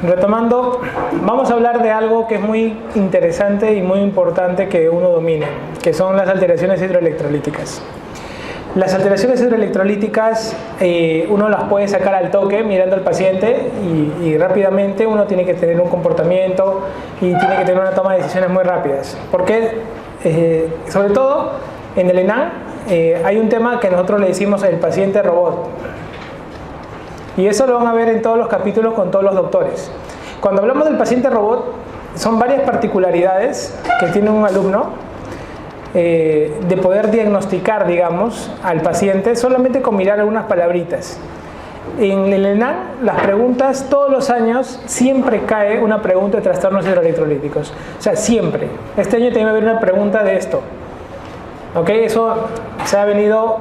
Retomando, vamos a hablar de algo que es muy interesante y muy importante que uno domine, que son las alteraciones hidroelectrolíticas. Las alteraciones hidroelectrolíticas uno las puede sacar al toque mirando al paciente y rápidamente uno tiene que tener un comportamiento y tiene que tener una toma de decisiones muy rápidas. Porque, sobre todo en el ENAM, hay un tema que nosotros le decimos el paciente robot. Y eso lo van a ver en todos los capítulos con todos los doctores. Cuando hablamos del paciente robot, son varias particularidades que tiene un alumno de poder diagnosticar, digamos, al paciente solamente con mirar algunas palabritas. En el ENAM, las preguntas, todos los años, siempre cae una pregunta de trastornos hidroelectrolíticos. O sea, siempre. Este año también va a haber una pregunta de esto. ¿Ok? Eso se ha venido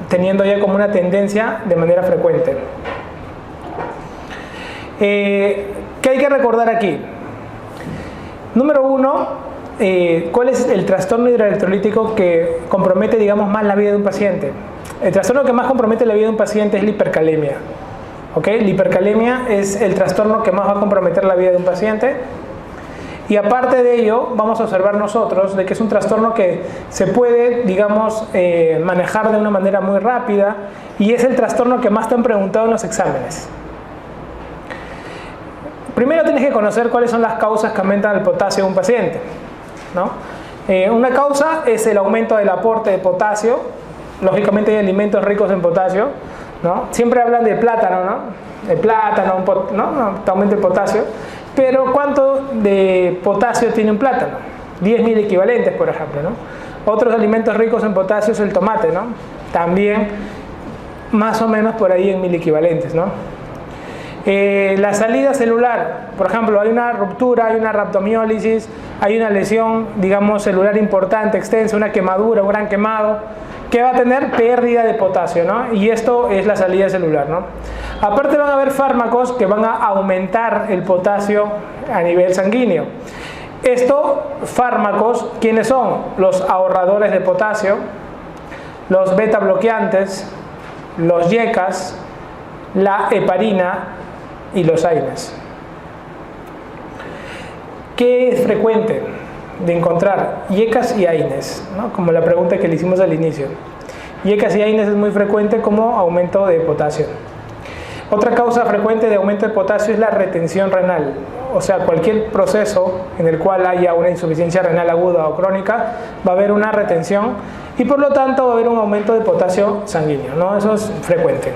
teniendo ya como una tendencia de manera frecuente. ¿Qué hay que recordar aquí? Número uno, ¿cuál es el trastorno hidroelectrolítico que compromete, digamos, más la vida de un paciente? El trastorno que más compromete la vida de un paciente es la hipercalemia. ¿Ok? La hipercalemia es el trastorno que más va a comprometer la vida de un paciente. Y aparte de ello, vamos a observar nosotros de que es un trastorno que se puede, digamos, manejar de una manera muy rápida y es el trastorno que más te han preguntado en los exámenes. Primero tienes que conocer cuáles son las causas que aumentan el potasio de un paciente, ¿no? Una causa es el aumento del aporte de potasio. Lógicamente hay alimentos ricos en potasio, ¿no? Siempre hablan del plátano, ¿no? El plátano, ¿no? Aumenta el potasio. Pero ¿cuánto de potasio tiene un plátano? 10.000 equivalentes, por ejemplo, ¿no? Otros alimentos ricos en potasio es el tomate, ¿no? También más o menos por ahí en 1.000 equivalentes, ¿no? La salida celular, por ejemplo, hay una ruptura, hay una rhabdomiólisis, hay una lesión, digamos, celular importante, extensa, una quemadura, un gran quemado, que va a tener pérdida de potasio, ¿no? Y esto es la salida celular, ¿no? Aparte van a haber fármacos que van a aumentar el potasio a nivel sanguíneo. Estos fármacos, ¿quiénes son? Los ahorradores de potasio, los beta bloqueantes, los YECAs, la heparina y los AINES. ¿Qué es frecuente de encontrar? YECAs y AINES, ¿no? Como la pregunta que le hicimos al inicio. YECAs y AINES es muy frecuente como aumento de potasio. Otra causa frecuente de aumento de potasio es la retención renal. O sea, cualquier proceso en el cual haya una insuficiencia renal aguda o crónica, va a haber una retención y por lo tanto va a haber un aumento de potasio sanguíneo, ¿no? Eso es frecuente.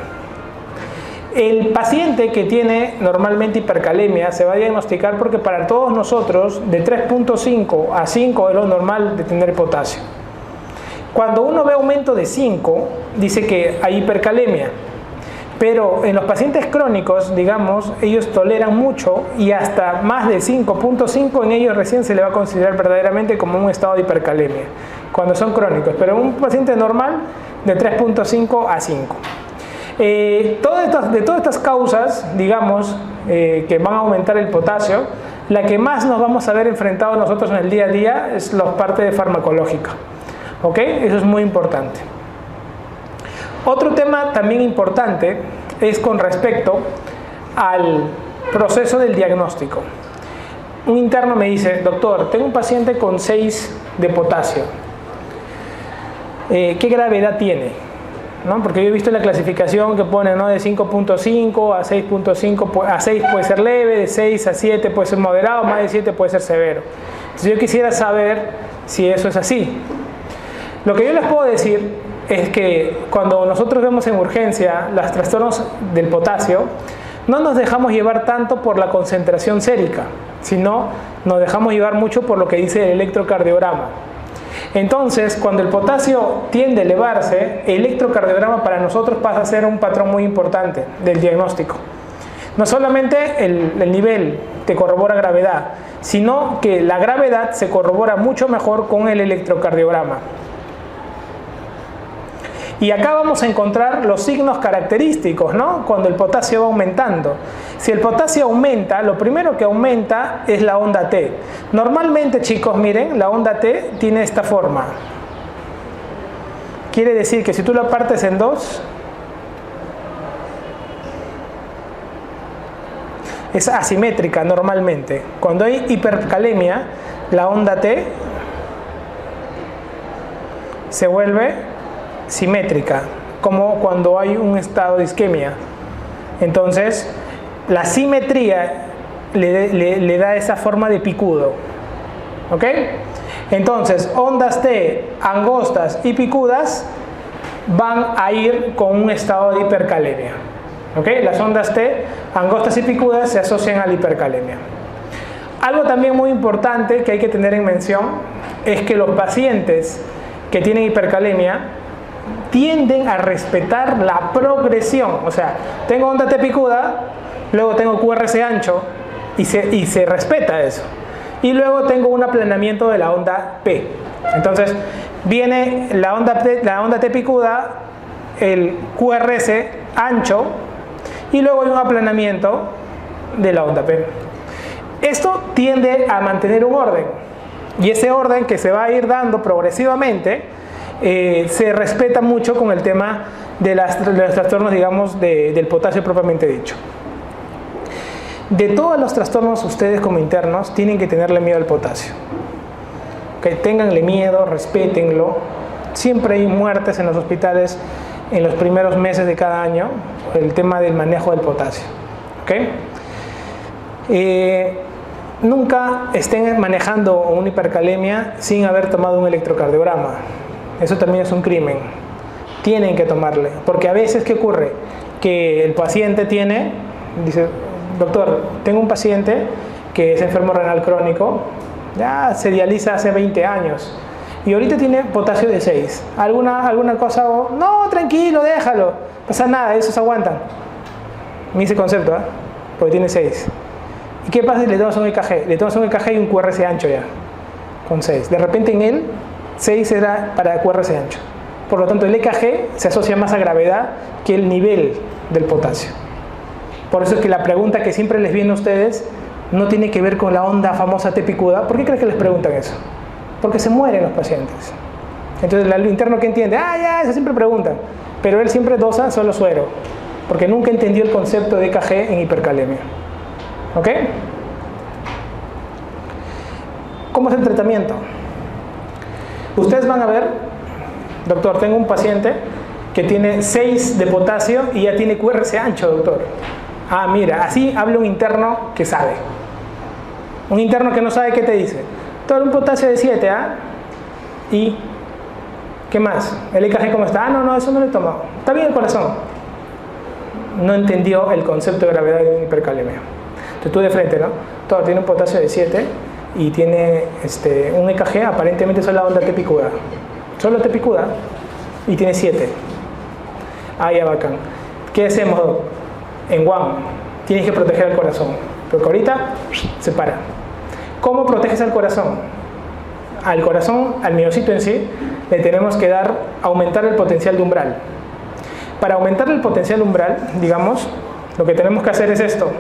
El paciente que tiene normalmente hipercalemia se va a diagnosticar porque para todos nosotros de 3.5 a 5 es lo normal de tener potasio. Cuando uno ve aumento de 5, dice que hay hipercalemia. Pero en los pacientes crónicos, digamos, ellos toleran mucho y hasta más de 5.5 en ellos recién se le va a considerar verdaderamente como un estado de hipercalemia, cuando son crónicos. Pero un paciente normal de 3.5 a 5. De todas estas causas, digamos, que van a aumentar el potasio, la que más nos vamos a ver enfrentados nosotros en el día a día es la parte de farmacológica. ¿Ok? Eso es muy importante. Otro tema también importante es con respecto al proceso del diagnóstico. Un interno me dice, doctor, tengo un paciente con 6 de potasio. ¿Qué gravedad tiene? ¿No? Porque yo he visto la clasificación que pone, ¿no? De 5.5 a 6.5, a 6 puede ser leve, de 6 a 7 puede ser moderado, más de 7 puede ser severo. Entonces yo quisiera saber si eso es así. Lo que yo les puedo decir es que cuando nosotros vemos en urgencia los trastornos del potasio, no nos dejamos llevar tanto por la concentración sérica, sino nos dejamos llevar mucho por lo que dice el electrocardiograma. Entonces, cuando el potasio tiende a elevarse, el electrocardiograma para nosotros pasa a ser un patrón muy importante del diagnóstico. No solamente el nivel te corrobora gravedad, sino que la gravedad se corrobora mucho mejor con el electrocardiograma. Y acá vamos a encontrar los signos característicos, ¿no? Cuando el potasio va aumentando. Si el potasio aumenta, lo primero que aumenta es la onda T. Normalmente, chicos, miren, la onda T tiene esta forma. Quiere decir que si tú la partes en dos, es asimétrica normalmente. Cuando hay hipercalemia, la onda T se vuelve simétrica, como cuando hay un estado de isquemia. Entonces, la simetría le da esa forma de picudo. ¿Ok? Entonces, ondas T angostas y picudas van a ir con un estado de hipercalemia. ¿Ok? Las ondas T angostas y picudas se asocian a la hipercalemia. Algo también muy importante que hay que tener en mención es que los pacientes que tienen hipercalemia tienden a respetar la progresión. O sea, tengo onda T picuda, luego tengo QRS ancho y se respeta eso. Y luego tengo un aplanamiento de la onda P. Entonces, viene la onda T picuda, el QRS ancho, y luego hay un aplanamiento de la onda P. Esto tiende a mantener un orden. Y ese orden que se va a ir dando progresivamente se respeta mucho con el tema de los trastornos, digamos, del potasio propiamente dicho. De todos los trastornos, ustedes como internos tienen que tenerle miedo al potasio. Que ténganle miedo, respétenlo. Siempre hay muertes en los hospitales en los primeros meses de cada año por el tema del manejo del potasio. ¿Okay? Nunca estén manejando una hipercalemia sin haber tomado un electrocardiograma. Eso también es un crimen. Tienen que tomarle, porque a veces, ¿qué ocurre? Que el paciente dice, doctor, tengo un paciente que es enfermo renal crónico, ya se dializa hace 20 años y ahorita tiene potasio de 6. ¿Alguna cosa? No, tranquilo, déjalo, no pasa nada, esos aguantan. Me dice concepto, porque tiene 6. ¿Y qué pasa si le tomas un EKG? Le tomas un EKG y un QRS ancho ya, con 6. De repente en él, 6 era para QRS ancho. Por lo tanto, el EKG se asocia más a gravedad que el nivel del potasio. Por eso es que la pregunta que siempre les viene a ustedes no tiene que ver con la onda famosa T picuda. ¿Por qué crees que les preguntan eso? Porque se mueren los pacientes. Entonces el interno que entiende, ya, eso siempre preguntan. Pero él siempre dosa solo suero, porque nunca entendió el concepto de EKG en hipercalemia. ¿Ok? ¿Cómo es el tratamiento? Ustedes van a ver, doctor, tengo un paciente que tiene 6 de potasio y ya tiene QRS ancho, doctor. Mira, así habla un interno que sabe. Un interno que no sabe, ¿qué te dice? Todo un potasio de 7, ¿Y qué más? ¿El EKG cómo está? No, eso no lo he tomado. Está bien el corazón. No entendió el concepto de gravedad de hipercalemia. Entonces tú de frente, ¿no? Todo tiene un potasio de 7 y tiene un EKG, aparentemente solo la onda T picuda. Solo T picuda y tiene 7. Ya bacán. ¿Qué hacemos, doc? En WAM, tienes que proteger al corazón, porque ahorita se para. ¿Cómo proteges al corazón? Al corazón, al miocito en sí, le tenemos que aumentar el potencial de umbral. Para aumentar el potencial umbral, digamos, lo que tenemos que hacer es esto: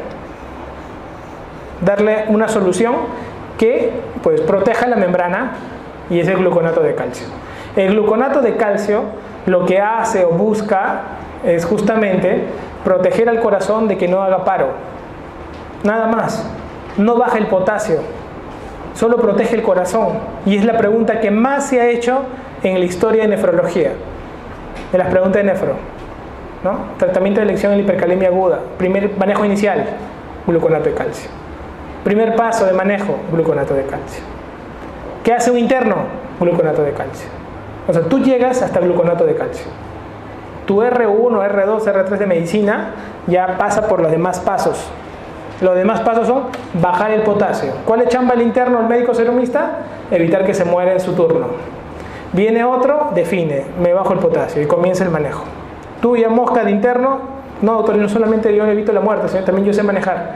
darle una solución que pues proteja la membrana, y es el gluconato de calcio. El gluconato de calcio lo que hace o busca es justamente proteger al corazón de que no haga paro. Nada más. No baja el potasio, solo protege el corazón. Y es la pregunta que más se ha hecho en la historia de nefrología, de las preguntas de nefro, ¿no? Tratamiento de elección en la hipercalemia aguda. Primer manejo inicial, gluconato de calcio. Primer paso de manejo, gluconato de calcio. ¿Qué hace un interno? Gluconato de calcio. O sea, tú llegas hasta gluconato de calcio. Tu R1, R2, R3 de medicina ya pasa por los demás pasos. Los demás pasos son bajar el potasio. ¿Cuál es chamba el interno, el médico serumista? Evitar que se muera en su turno. Viene otro, define, me bajo el potasio y comienza el manejo. Tú ya mosca de interno, no doctor, no solamente yo evito la muerte, sino también yo sé manejar.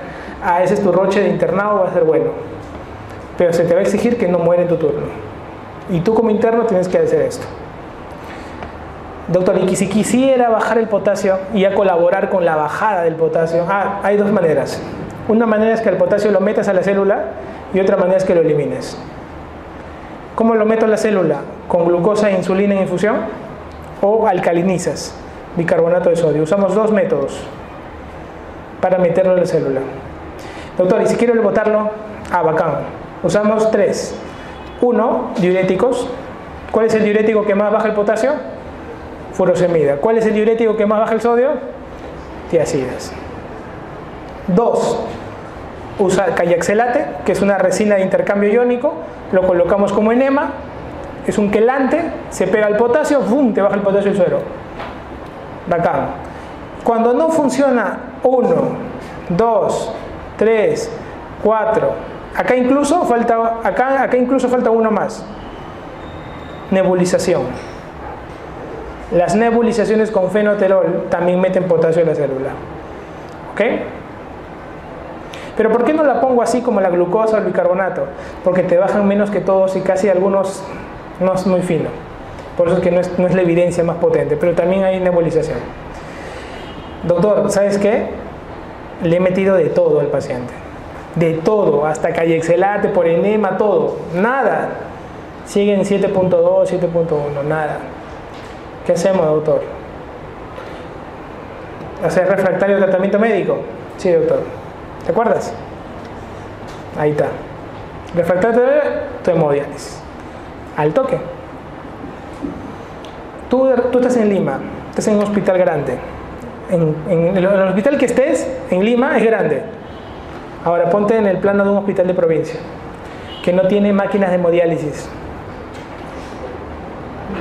Ese es tu roche de internado, va a ser bueno. Pero se te va a exigir que no muera en tu turno. Y tú como interno tienes que hacer esto. Doctor, y si quisiera bajar el potasio y a colaborar con la bajada del potasio, hay dos maneras. Una manera es que el potasio lo metas a la célula y otra manera es que lo elimines. ¿Cómo lo meto a la célula? ¿Con glucosa e insulina en infusión? ¿O alcalinizas? Bicarbonato de sodio. Usamos dos métodos para meterlo a la célula. Doctor, ¿y si quiero botarlo? Ah, bacán. Usamos 3. 1, diuréticos. ¿Cuál es el diurético que más baja el potasio? Furosemida. ¿Cuál es el diurético que más baja el sodio? Tiazidas. 2, usa callaxelate, que es una resina de intercambio iónico, lo colocamos como enema, es un quelante, se pega al potasio, ¡bum!, te baja el potasio del suero. Bacán. Cuando no funciona 1, 2, 3, 4, acá incluso falta uno más. Nebulización. Las nebulizaciones con fenoterol también meten potasio en la célula. ¿Ok? Pero ¿por qué no la pongo así como la glucosa o el bicarbonato? Porque te bajan menos que todos y casi algunos no es muy fino. Por eso es que no es la evidencia más potente, pero también hay nebulización. Doctor, ¿sabes qué? Le he metido de todo al paciente. De todo, hasta callaxelate, por enema, todo. Nada. Siguen 7.2, 7.1, nada. ¿Qué hacemos, doctor? ¿Hacer refractario tratamiento médico? Sí, doctor. ¿Te acuerdas? Ahí está. Refractario de hemodiálisis. Al toque. Tú estás en Lima, estás en un hospital grande. En el hospital que estés, en Lima, es grande. Ahora ponte en el plano de un hospital de provincia, que no tiene máquinas de hemodiálisis.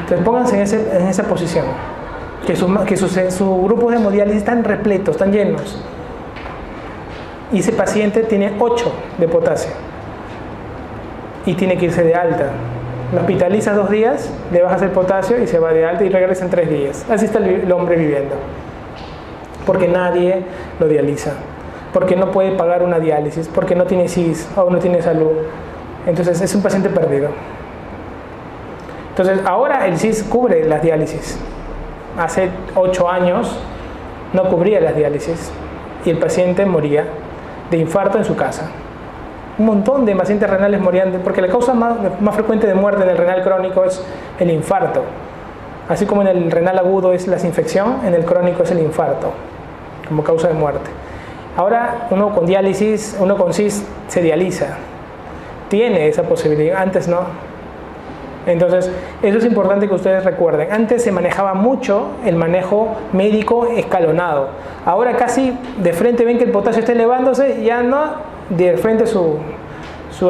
Entonces pónganse en esa posición. Que sus grupos de hemodiálisis están repletos, están llenos. Y ese paciente tiene 8 de potasio. Y tiene que irse de alta. Lo hospitalizas 2 días, le bajas el potasio y se va de alta y regresa en 3 días. Así está el hombre viviendo. Porque nadie lo dializa. Porque no puede pagar una diálisis. Porque no tiene CIS o no tiene salud. Entonces es un paciente perdido. Entonces ahora el CIS cubre las diálisis. Hace 8 años no cubría las diálisis. Y el paciente moría de infarto en su casa. Un montón de pacientes renales morían, porque la causa más frecuente de muerte en el renal crónico es el infarto. Así como en el renal agudo es la infección, en el crónico es el infarto, como causa de muerte. Ahora uno con diálisis, uno con CIS se dializa. Tiene esa posibilidad, antes no. Entonces, eso es importante que ustedes recuerden. Antes se manejaba mucho el manejo médico escalonado. Ahora casi de frente ven que el potasio está elevándose, ya no de frente su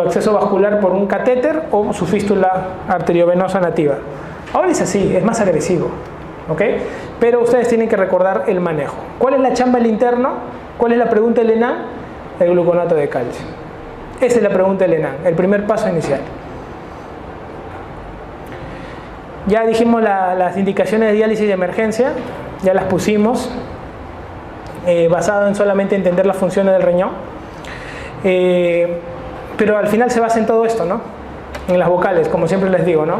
acceso vascular por un catéter o su fístula arteriovenosa nativa. Ahora es así, es más agresivo. ¿Ok? Pero ustedes tienen que recordar el manejo. ¿Cuál es la chamba del interno? ¿Cuál es la pregunta del ENAM? El gluconato de calcio. Esa es la pregunta del ENAM, el primer paso inicial. Ya dijimos las indicaciones de diálisis de emergencia, ya las pusimos, basado en solamente entender las funciones del riñón. Pero al final se basa en todo esto, ¿no? En las vocales, como siempre les digo, ¿no?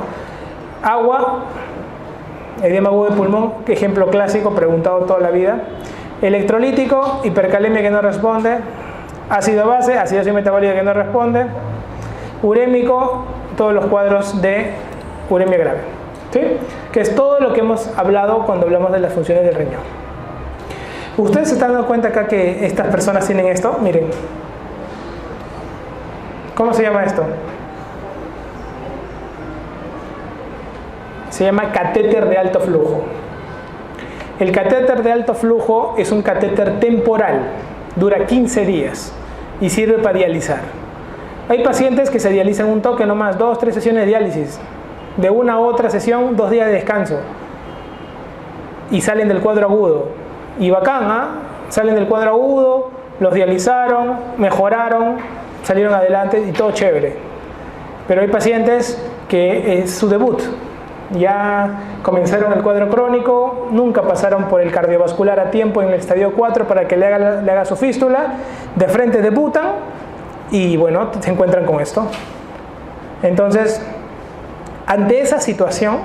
Agua, edema agudo de pulmón, ejemplo clásico, preguntado toda la vida. Electrolítico, hipercalemia que no responde. Ácido base, acidosis metabólica que no responde. Urémico, todos los cuadros de uremia grave. ¿Sí? Que es todo lo que hemos hablado cuando hablamos de las funciones del riñón. ¿Ustedes se están dando cuenta acá que estas personas tienen esto? Miren. ¿Cómo se llama esto? Se llama catéter de alto flujo. El catéter de alto flujo es un catéter temporal, dura 15 días y sirve para dializar. Hay pacientes que se dializan un toque nomás, 2, 3 sesiones de diálisis. De una a otra sesión, 2 días de descanso. Y salen del cuadro agudo. Y bacán, ¿ah? Salen del cuadro agudo, los dializaron, mejoraron, salieron adelante y todo chévere. Pero hay pacientes que es su debut. Ya comenzaron el cuadro crónico, nunca pasaron por el cardiovascular a tiempo en el estadio 4 para que le haga su fístula, de frente debutan y bueno, se encuentran con esto. Entonces, ante esa situación,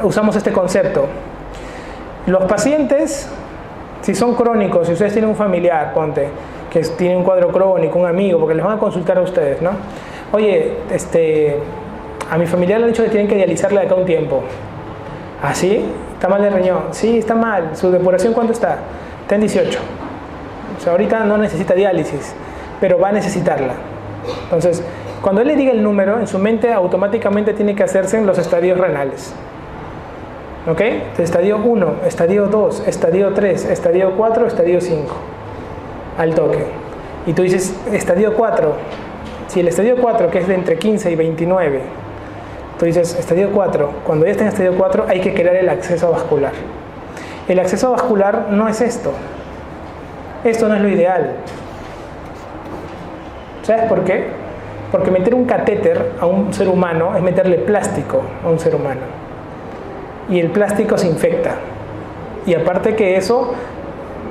usamos este concepto. Los pacientes, si son crónicos, si ustedes tienen un familiar, ponte, que tiene un cuadro crónico, un amigo, porque les van a consultar a ustedes, ¿no? Oye, a mi familiar le han dicho que tienen que dializarle de acá un tiempo. ¿Ah, sí? ¿Está mal el riñón? Sí, está mal. ¿Su depuración cuánto está? Está en 18. O sea, ahorita no necesita diálisis, pero va a necesitarla. Entonces, cuando él le diga el número, en su mente automáticamente tiene que hacerse en los estadios renales. ¿Ok? Entonces, estadio 1, estadio 2, estadio 3, estadio 4, estadio 5. Al toque. Y tú dices, estadio 4. Si el estadio 4, que es de entre 15 y 29, tú dices, estadio 4, cuando ya está en estadio 4 hay que crear el acceso vascular. El acceso vascular no es esto. Esto no es lo ideal. ¿Sabes por qué? Porque meter un catéter a un ser humano es meterle plástico a un ser humano. Y el plástico se infecta. Y aparte que eso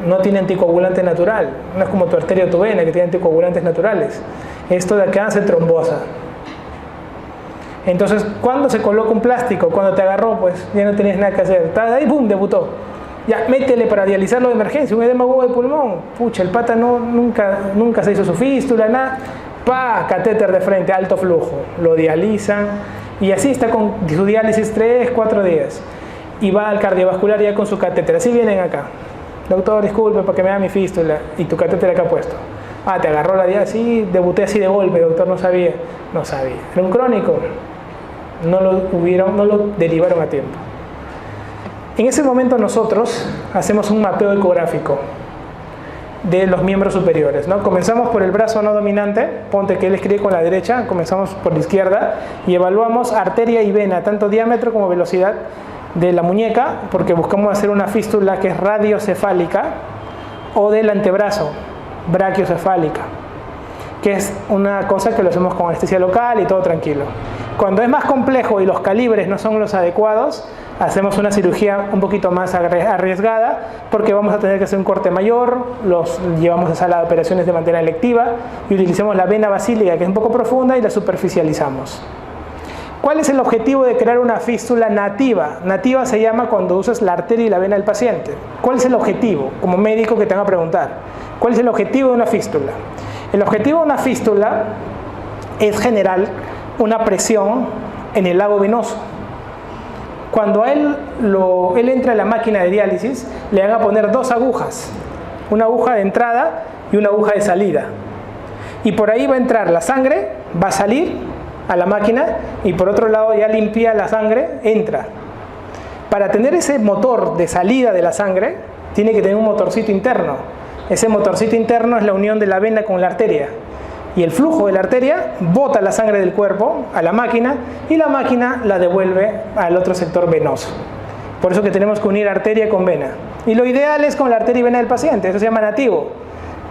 no tiene anticoagulante natural. No es como tu arteria o tu vena que tiene anticoagulantes naturales. Esto de acá se trombosa. Entonces, ¿cuándo se coloca un plástico? Cuando te agarró, pues ya no tenías nada que hacer. Estás ahí, ¡pum!, debutó. Ya, métele para dializarlo de emergencia, un edema agudo de pulmón. Pucha, el pata nunca se hizo su fístula, nada. ¡Pah! Catéter de frente, alto flujo. Lo dializan y así está con su diálisis 3, 4 días. Y va al cardiovascular ya con su catéter. Así vienen acá. Doctor, disculpe, porque me da mi fístula. Y tu catéter acá puesto. Ah, te agarró la diálisis, sí, debuté así de golpe, doctor, no sabía. No sabía. Era un crónico. No lo derivaron a tiempo. En ese momento nosotros hacemos un mapeo ecográfico de los miembros superiores, ¿no? Comenzamos por el brazo no dominante, ponte que él escribe con la derecha, comenzamos por la izquierda y evaluamos arteria y vena, tanto diámetro como velocidad de la muñeca, porque buscamos hacer una fístula que es radiocefálica, o del antebrazo, brachiocefálica, que es una cosa que lo hacemos con anestesia local y todo tranquilo. Cuando es más complejo y los calibres no son los adecuados, hacemos una cirugía un poquito más arriesgada porque vamos a tener que hacer un corte mayor, los llevamos a sala de operaciones de manera electiva y utilizamos la vena basílica, que es un poco profunda, y la superficializamos. ¿Cuál es el objetivo de crear una fístula nativa? Nativa se llama cuando usas la arteria y la vena del paciente. ¿Cuál es el objetivo? Como médico que te van a preguntar, ¿cuál es el objetivo de una fístula? El objetivo de una fístula es generar una presión en el lago venoso. Cuando él entra a la máquina de diálisis, le van a poner dos agujas, una aguja de entrada y una aguja de salida. Y por ahí va a entrar la sangre, va a salir a la máquina, y por otro lado ya limpia la sangre, entra. Para tener ese motor de salida de la sangre, tiene que tener un motorcito interno. Ese motorcito interno es la unión de la vena con la arteria. Y el flujo de la arteria bota la sangre del cuerpo a la máquina y la máquina la devuelve al otro sector venoso. Por eso que tenemos que unir arteria con vena. Y lo ideal es con la arteria y vena del paciente, eso se llama nativo,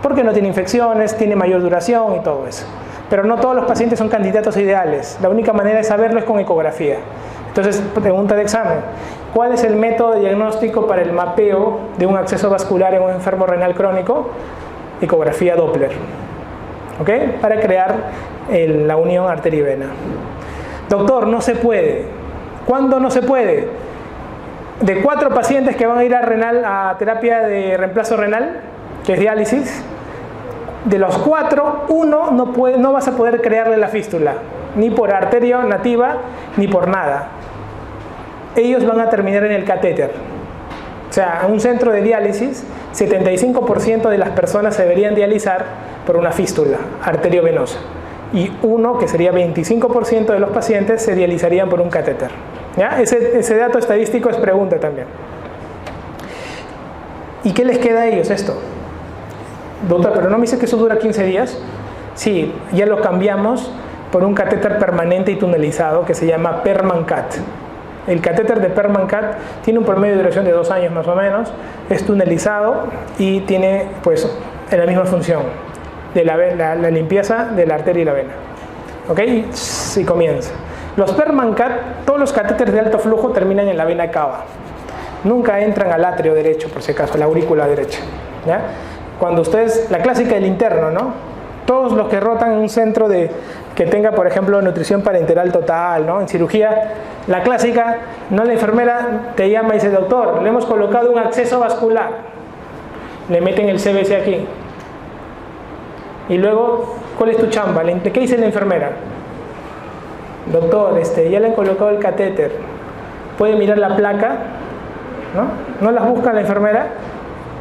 porque no tiene infecciones, tiene mayor duración y todo eso. Pero no todos los pacientes son candidatos ideales. La única manera de saberlo es con ecografía. Entonces, pregunta de examen: ¿cuál es el método de diagnóstico para el mapeo de un acceso vascular en un enfermo renal crónico? Ecografía Doppler. ¿Ok? Para crear la unión arteria y vena. Doctor, no se puede. ¿Cuándo no se puede? De 4 pacientes que van a ir a terapia de reemplazo renal, que es diálisis, de los 4, 1 no vas a poder crearle la fístula, ni por arteria nativa, ni por nada. Ellos van a terminar en el catéter. O sea, en un centro de diálisis, 75% de las personas se deberían dializar por una fístula arteriovenosa. Y que sería 25% de los pacientes, se dializarían por un catéter. ¿Ya? Ese dato estadístico es pregunta también. ¿Y qué les queda a ellos esto? Doctor, pero no me dice que eso dura 15 días. Sí, ya lo cambiamos por un catéter permanente y tunelizado que se llama PermanCat. El catéter de PermanCat tiene un promedio de duración de 2 años más o menos, es tunelizado y tiene pues la misma función de la limpieza de la arteria y la vena. ¿Ok? Y comienza. Los PermanCat, todos los catéteres de alto flujo terminan en la vena cava. Nunca entran al atrio derecho, por si acaso, a la aurícula derecha. ¿Ya? Cuando ustedes, la clásica del interno, ¿no? Todos los que rotan en un centro que tenga, por ejemplo, nutrición parenteral total, ¿no? En cirugía, la clásica, ¿no? La enfermera te llama y dice: doctor, le hemos colocado un acceso vascular. Le meten el CBC aquí. Y luego, ¿cuál es tu chamba? ¿Qué dice la enfermera? Doctor, ya le han colocado el catéter. ¿Puede mirar la placa? ¿No? ¿No las busca la enfermera?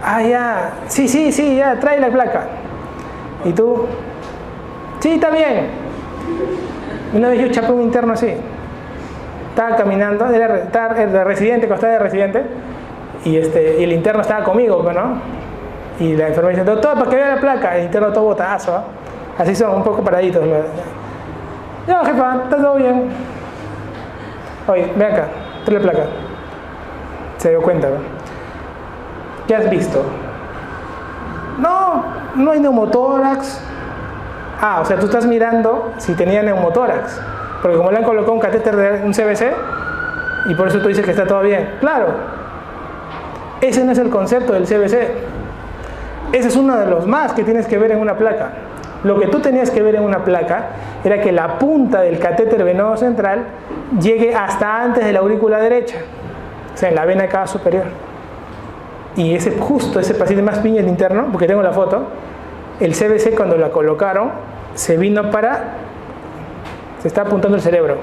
Ah, ya, sí, ya, trae la placa. Y tú, sí, está bien. Una vez yo chapé un interno así. Estaba caminando, estaba de residente, costaba de residente, y el interno estaba conmigo, ¿no? Y la enfermera dice, doctor, para que vea la placa. El interno todo botazo, ¿eh? Así son, un poco paraditos. No, jefa, está todo bien. Oye, ven acá, trae la placa. Se dio cuenta, ¿no? ¿Qué has visto? No hay neumotórax. Ah, o sea, tú estás mirando si tenía neumotórax. Porque como le han colocado un catéter de un CBC, y por eso tú dices que está todo bien. Claro, ese no es el concepto del CBC. Ese es uno de los más que tienes que ver en una placa. Lo que tú tenías que ver en una placa era que la punta del catéter venoso central llegue hasta antes de la aurícula derecha, o sea, en la vena cava superior. Y justo ese paciente más piña el interno, porque tengo la foto, el CBC cuando la colocaron se vino se está apuntando el cerebro.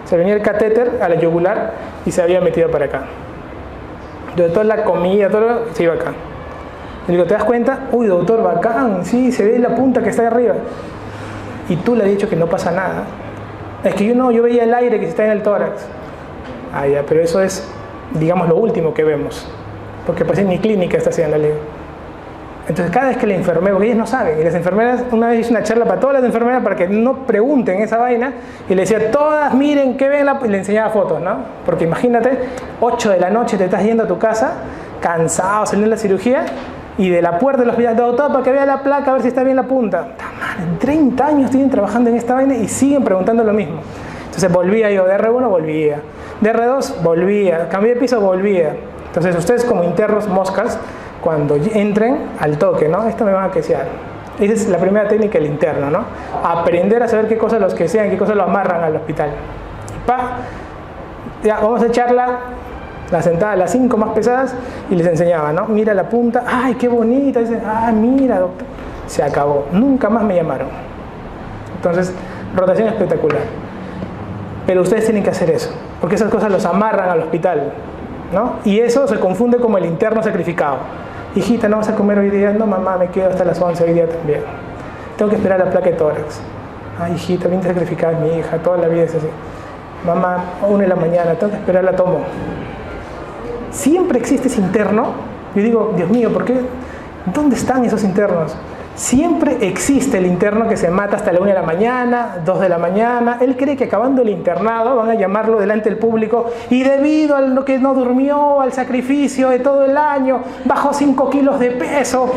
Se venía el catéter a la yugular y se había metido para acá. Entonces toda la comida, todo se iba acá. Y digo, ¿te das cuenta? Uy, doctor, bacán, sí, se ve la punta que está ahí arriba. Y tú le has dicho que no pasa nada. Es que yo veía el aire que está en el tórax. Ah, ya, pero eso es, digamos, lo último que vemos. Porque pues en mi clínica está haciendo el lío. Entonces cada vez que la enfermera, porque ellas no saben, y las enfermeras, una vez hice una charla para todas las enfermeras para que no pregunten esa vaina, y le decía, todas miren qué ven, y le enseñaba fotos, ¿no? Porque imagínate, 8 de la noche te estás yendo a tu casa, cansado, saliendo de la cirugía, y de la puerta del hospital, doctor, para que vea la placa, a ver si está bien la punta. Man, 30 años tienen trabajando en esta vaina y siguen preguntando lo mismo. Entonces volvía yo, de R1 volvía, de R2 volvía, cambié de piso, volvía. Entonces ustedes como internos moscas, cuando entren al toque, ¿no? Esto me van a quesear. Esa es la primera técnica del interno, ¿no? Aprender a saber qué cosas los quesean, qué cosas lo amarran al hospital. Y ya, vamos a echarla, la sentada, las 5 más pesadas, y les enseñaba, ¿no? Mira la punta, ¡ay, qué bonita! Dicen, ¡ah, mira, doctor! Se acabó. Nunca más me llamaron. Entonces, rotación espectacular. Pero ustedes tienen que hacer eso, porque esas cosas los amarran al hospital, ¿no? Y eso se confunde como el interno sacrificado. Hijita, ¿no vas a comer hoy día? No, mamá, me quedo hasta las 11 hoy día también. Tengo que esperar la placa de tórax. Ay, hijita, bien sacrificada mi hija, toda la vida es así. Mamá, 1 de la mañana, tengo que esperar, la tomo. Siempre existe ese interno. Yo digo, Dios mío, ¿por qué? ¿Dónde están esos internos? Siempre existe el interno que se mata hasta la 1 de la mañana, 2 de la mañana. Él cree que acabando el internado van a llamarlo delante del público y debido a lo que no durmió, al sacrificio de todo el año, bajó 5 kilos de peso,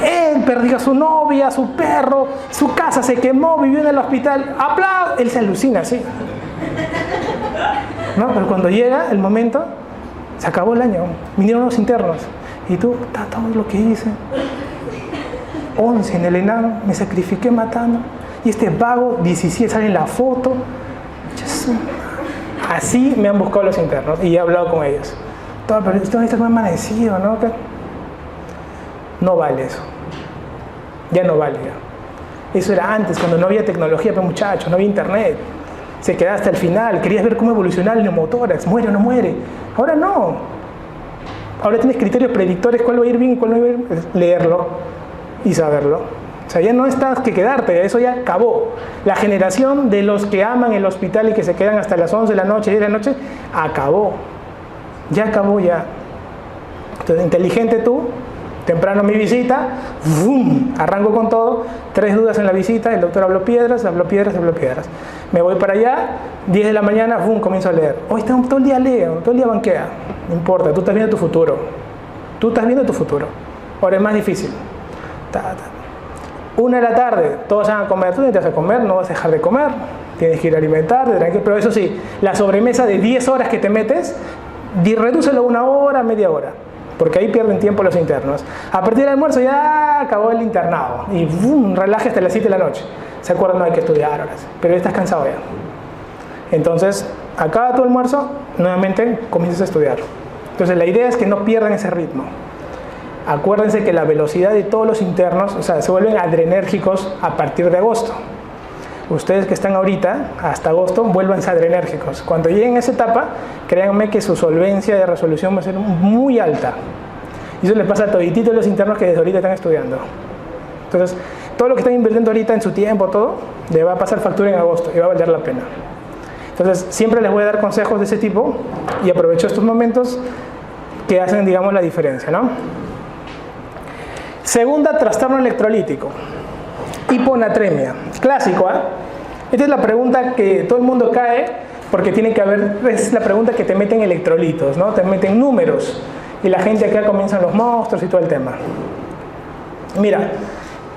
él perdió a su novia, a su perro, su casa se quemó, vivió en el hospital. ¡Aplausos! Él se alucina así, ¿no? Pero cuando llega el momento, se acabó el año, vinieron los internos y tú, está todo lo que hice. 11 en el enano, me sacrifiqué matando, y este vago 17 sale en la foto. Así me han buscado los internos y he hablado con ellos. Pero esto está muy amanecido, ¿no? No vale eso. Ya no vale. Ya. Eso era antes, cuando no había tecnología, pero muchachos, no había internet. Se quedaba hasta el final, querías ver cómo evolucionaba el neumotórax, muere o no muere. Ahora no. Ahora tienes criterios predictores, cuál va a ir bien y cuál no va a ir bien. Leerlo y saberlo. O sea, ya no estás que quedarte, eso ya acabó. La generación de los que aman el hospital y que se quedan hasta las 11 de la noche, 10 de la noche, acabó. Ya acabó ya. Entonces, inteligente tú, temprano mi visita, ¡vum! Arranco con todo, 3 dudas en la visita, el doctor habló piedras. Me voy para allá, 10 de la mañana, ¡vum! Comienzo a leer. Hoy todo el día leo, todo el día banquea. No importa, tú estás viendo tu futuro. Ahora es más difícil. 1 de la tarde, todos van a comer, tú necesitas comer, no vas a dejar de comer, tienes que ir a alimentarte, tranquilo, pero eso sí, la sobremesa de 10 horas que te metes, redúcelo a 1 hora, media hora, porque ahí pierden tiempo los internos. A partir del almuerzo ya acabó el internado, y ¡bum! Relaje hasta las 7 de la noche. Se acuerdan, no hay que estudiar horas, pero ya estás cansado ya. Entonces, acaba tu almuerzo, nuevamente comienzas a estudiar. Entonces la idea es que no pierdan ese ritmo. Acuérdense que la velocidad de todos los internos, o sea, se vuelven adrenérgicos a partir de agosto. Ustedes que están ahorita, hasta agosto, vuélvanse adrenérgicos. Cuando lleguen a esa etapa, créanme que su solvencia de resolución va a ser muy alta. Y eso le pasa a todititos los internos que desde ahorita están estudiando. Entonces, todo lo que están invirtiendo ahorita en su tiempo, todo, le va a pasar factura en agosto y va a valer la pena. Entonces, siempre les voy a dar consejos de ese tipo y aprovecho estos momentos que hacen, digamos, la diferencia, ¿no? Segunda, trastorno electrolítico. Hiponatremia. Clásico, ¿eh? Esta es la pregunta que todo el mundo cae porque tiene que haber, es la pregunta que te meten electrolitos, ¿no? Te meten números y la gente acá comienzan los monstruos y todo el tema. Mira,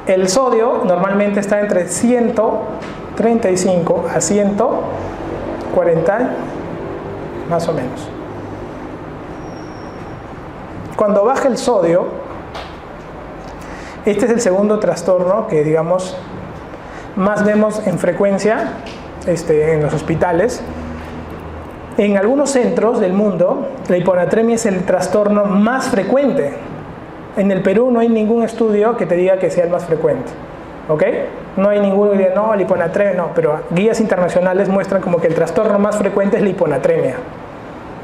el sodio normalmente está entre 135 a 140, más o menos. Cuando baja el sodio, este es el segundo trastorno que, digamos, más vemos en frecuencia en los hospitales. En algunos centros del mundo, la hiponatremia es el trastorno más frecuente. En el Perú no hay ningún estudio que te diga que sea el más frecuente, ¿ok? No hay ninguno que diga, no, la hiponatremia no, pero guías internacionales muestran como que el trastorno más frecuente es la hiponatremia,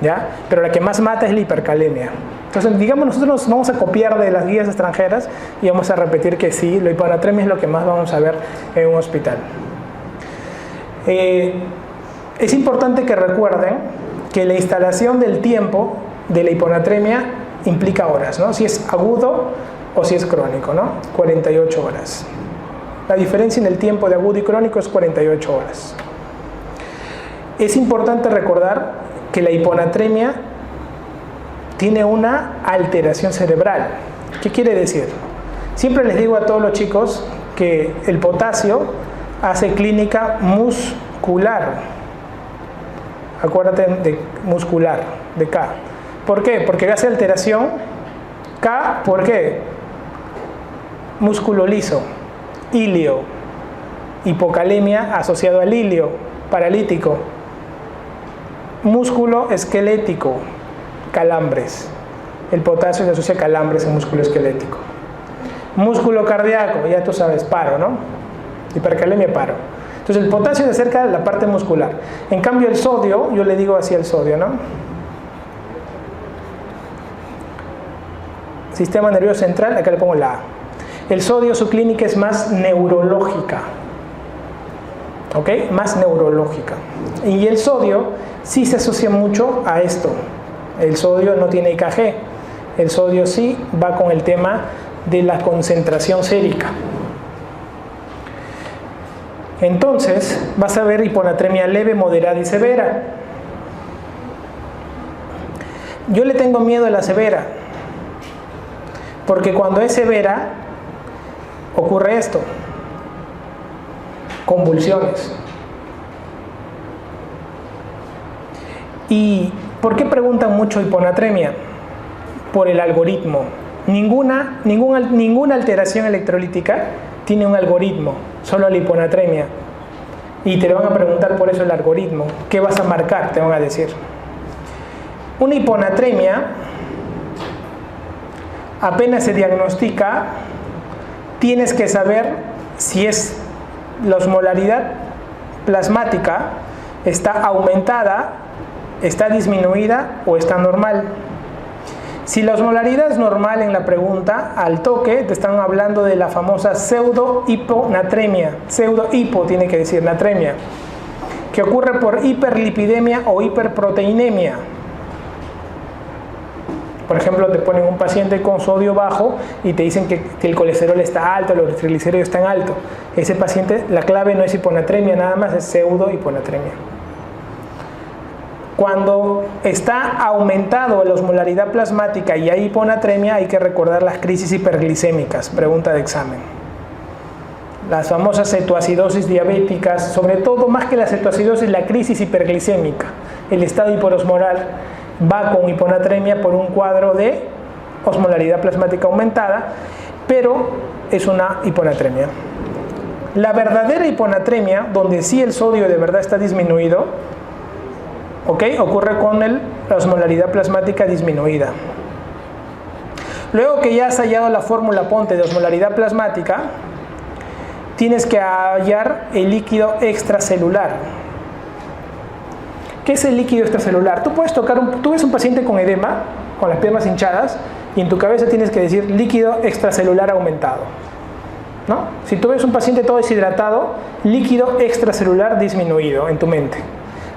¿ya? Pero la que más mata es la hipercalemia. Entonces, digamos, nosotros nos vamos a copiar de las guías extranjeras y vamos a repetir que sí, la hiponatremia es lo que más vamos a ver en un hospital. Es importante que recuerden que la instalación del tiempo de la hiponatremia implica horas, ¿no? Si es agudo o si es crónico, ¿no? 48 horas. La diferencia en el tiempo de agudo y crónico es 48 horas. Es importante recordar que la hiponatremia tiene una alteración cerebral. ¿Qué quiere decir? Siempre les digo a todos los chicos que el potasio hace clínica muscular. Acuérdate de muscular, de K. ¿Por qué? Porque hace alteración. K, ¿por qué? Músculo liso, ilio, hipocalemia asociado al ilio, paralítico, músculo esquelético, calambres. El potasio se asocia a calambres en músculo esquelético. Músculo cardíaco, ya tú sabes, paro, ¿no? Hipercalemia, paro. Entonces el potasio se acerca a la parte muscular. En cambio el sodio, yo le digo así al sodio, ¿no? Sistema nervioso central, acá le pongo la A. El sodio, su clínica es más neurológica, ¿ok? Más neurológica. Y el sodio sí se asocia mucho a esto. El sodio no tiene EKG. El sodio sí va con el tema de la concentración sérica. Entonces, vas a ver hiponatremia leve, moderada y severa. Yo le tengo miedo a la severa, porque cuando es severa, ocurre esto: convulsiones. ¿Y por qué preguntan mucho hiponatremia? Por el algoritmo. Ninguna alteración electrolítica tiene un algoritmo, solo la hiponatremia. Y te lo van a preguntar por eso el algoritmo. ¿Qué vas a marcar? Te van a decir. Una hiponatremia, apenas se diagnostica, tienes que saber si es la osmolaridad plasmática está aumentada, está disminuida o está normal. Si la osmolaridad es normal en la pregunta, al toque te están hablando de la famosa pseudo-hiponatremia. Pseudo-hipo tiene que decir natremia, que ocurre por hiperlipidemia o hiperproteinemia. Por ejemplo, te ponen un paciente con sodio bajo y te dicen que el colesterol está alto, los triglicéridos están altos. Ese paciente, la clave no es hiponatremia, nada más es pseudo-hiponatremia. Cuando está aumentado la osmolaridad plasmática y hay hiponatremia, hay que recordar las crisis hiperglicémicas, pregunta de examen. Las famosas cetoacidosis diabéticas, sobre todo más que la cetoacidosis, la crisis hiperglicémica. El estado hiperosmolar va con hiponatremia por un cuadro de osmolaridad plasmática aumentada, pero es una hiponatremia. La verdadera hiponatremia, donde sí el sodio de verdad está disminuido, ¿ok? Ocurre con la osmolaridad plasmática disminuida. Luego que ya has hallado la fórmula, ponte, de osmolaridad plasmática, tienes que hallar el líquido extracelular. ¿Qué es el líquido extracelular? Tú puedes tocar, tú ves un paciente con edema, con las piernas hinchadas, y en tu cabeza tienes que decir líquido extracelular aumentado, ¿no? Si tú ves un paciente todo deshidratado, líquido extracelular disminuido en tu mente.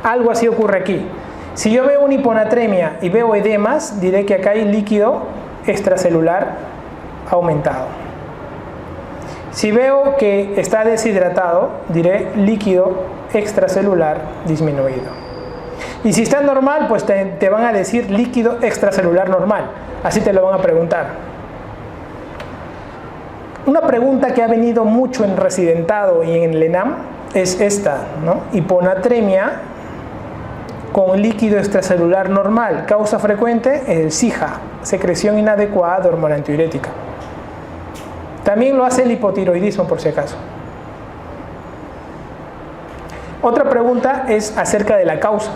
Algo así ocurre aquí. Si yo veo una hiponatremia y veo edemas, diré que acá hay líquido extracelular aumentado. Si veo que está deshidratado, diré líquido extracelular disminuido. Y si está normal, pues te van a decir líquido extracelular normal. Así te lo van a preguntar. Una pregunta que ha venido mucho en residentado y en el ENAM es esta, ¿no? Hiponatremia con líquido extracelular normal. Causa frecuente, el SIJA, secreción inadecuada de hormona antidiurética. También lo hace el hipotiroidismo, por si acaso. Otra pregunta es acerca de la causa.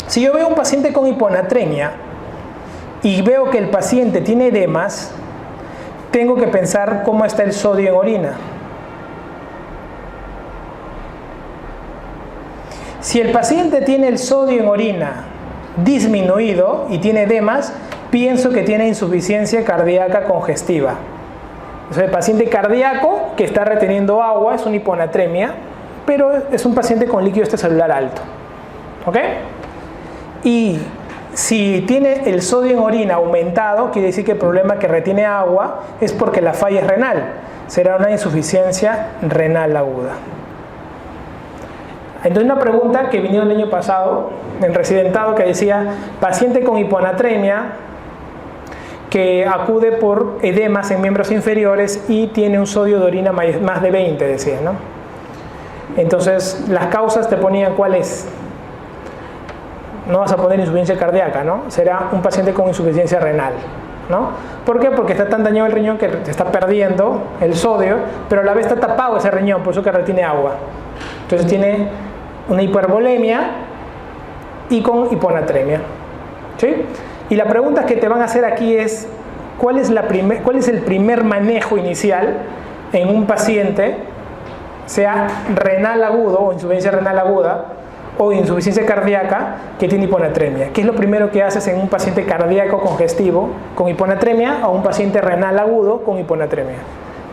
Si yo veo un paciente con hiponatremia y veo que el paciente tiene edemas, tengo que pensar cómo está el sodio en orina. Si el paciente tiene el sodio en orina disminuido y tiene edemas, pienso que tiene insuficiencia cardíaca congestiva. O sea, el paciente cardíaco que está reteniendo agua es una hiponatremia, pero es un paciente con líquido extracelular alto. ¿Ok? Y si tiene el sodio en orina aumentado, quiere decir que el problema que retiene agua es porque la falla es renal. Será una insuficiencia renal aguda. Entonces, una pregunta que vino el año pasado en residentado que decía: paciente con hiponatremia que acude por edemas en miembros inferiores y tiene un sodio de orina más de 20, decía, ¿no? Entonces, las causas te ponían cuál es. No vas a poner insuficiencia cardíaca, ¿no? Será un paciente con insuficiencia renal, ¿no? ¿Por qué? Porque está tan dañado el riñón que se está perdiendo el sodio, pero a la vez está tapado ese riñón, por eso que retiene agua. Entonces tiene una hipervolemia y con hiponatremia, ¿sí? Y la pregunta que te van a hacer aquí es: ¿cuál es el primer manejo inicial en un paciente, sea renal agudo o insuficiencia renal aguda o insuficiencia cardíaca, que tiene hiponatremia? ¿Qué es lo primero que haces en un paciente cardíaco congestivo con hiponatremia o un paciente renal agudo con hiponatremia?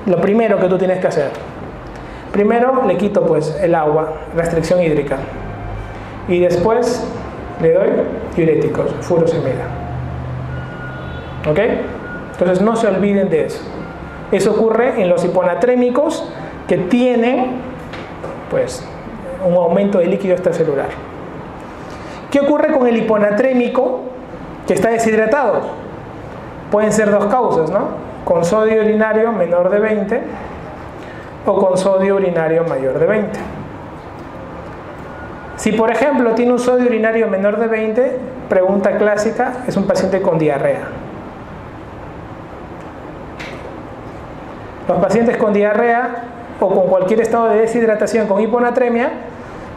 Lo primero que tú tienes que hacer: primero le quito pues el agua, restricción hídrica, y después le doy diuréticos, furosemida. ¿Ok? Entonces no se olviden de eso. Eso ocurre en los hiponatrémicos que tienen pues un aumento de líquido extracelular. ¿Qué ocurre con el hiponatrémico que está deshidratado? Pueden ser dos causas, ¿no? Con sodio urinario menor de 20 o con sodio urinario mayor de 20. Si por ejemplo tiene un sodio urinario menor de 20, pregunta clásica, es un paciente con diarrea. Los pacientes con diarrea o con cualquier estado de deshidratación con hiponatremia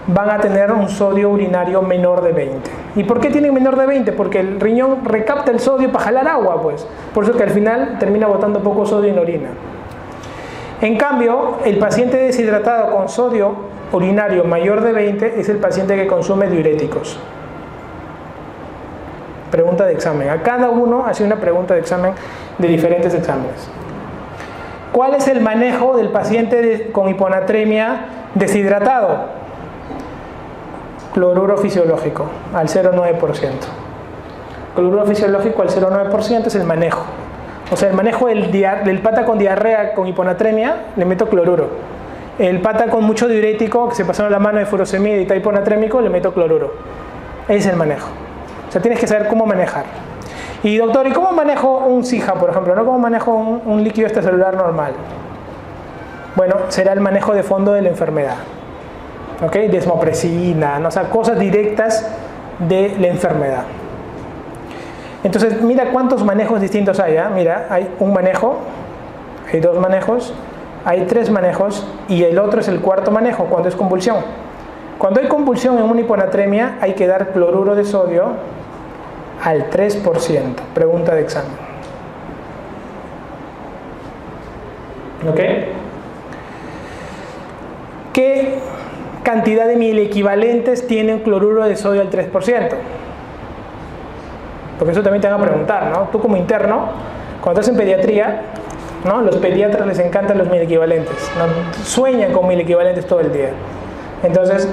van a tener un sodio urinario menor de 20. ¿Y por qué tienen menor de 20? Porque el riñón recapta el sodio para jalar agua, pues. Por eso que al final termina botando poco sodio en orina. En cambio, el paciente deshidratado con sodio urinario mayor de 20 es el paciente que consume diuréticos. Pregunta de examen. A cada uno hace una pregunta de examen de diferentes exámenes. ¿Cuál es el manejo del paciente con hiponatremia deshidratado? Cloruro fisiológico al 0,9%. Cloruro fisiológico al 0,9% es el manejo. O sea, el manejo del pata con diarrea con hiponatremia, le meto cloruro. El pata con mucho diurético, que se pasaron la mano de furosemida y está hiponatrémico, le meto cloruro. Ese es el manejo. O sea, tienes que saber cómo manejar. Y doctor, ¿y cómo manejo un SIJA, por ejemplo? ¿No? ¿Cómo manejo un líquido extracelular normal? Bueno, será el manejo de fondo de la enfermedad. ¿Ok? Desmopresina, ¿no? O sea, cosas directas de la enfermedad. Entonces, mira cuántos manejos distintos hay, ¿eh? Mira, hay un manejo, hay dos manejos, hay tres manejos y el otro es el cuarto manejo cuando es convulsión. Cuando hay convulsión en una hiponatremia hay que dar cloruro de sodio al 3%. Pregunta de examen. ¿Ok? ¿Qué cantidad de milequivalentes tiene un cloruro de sodio al 3%? porque eso también te van a preguntar, ¿no? Tú como interno, cuando estás en pediatría, ¿no? Los pediatras les encantan los 1000 equivalentes, ¿no? Sueñan con 1000 equivalentes todo el día. Entonces,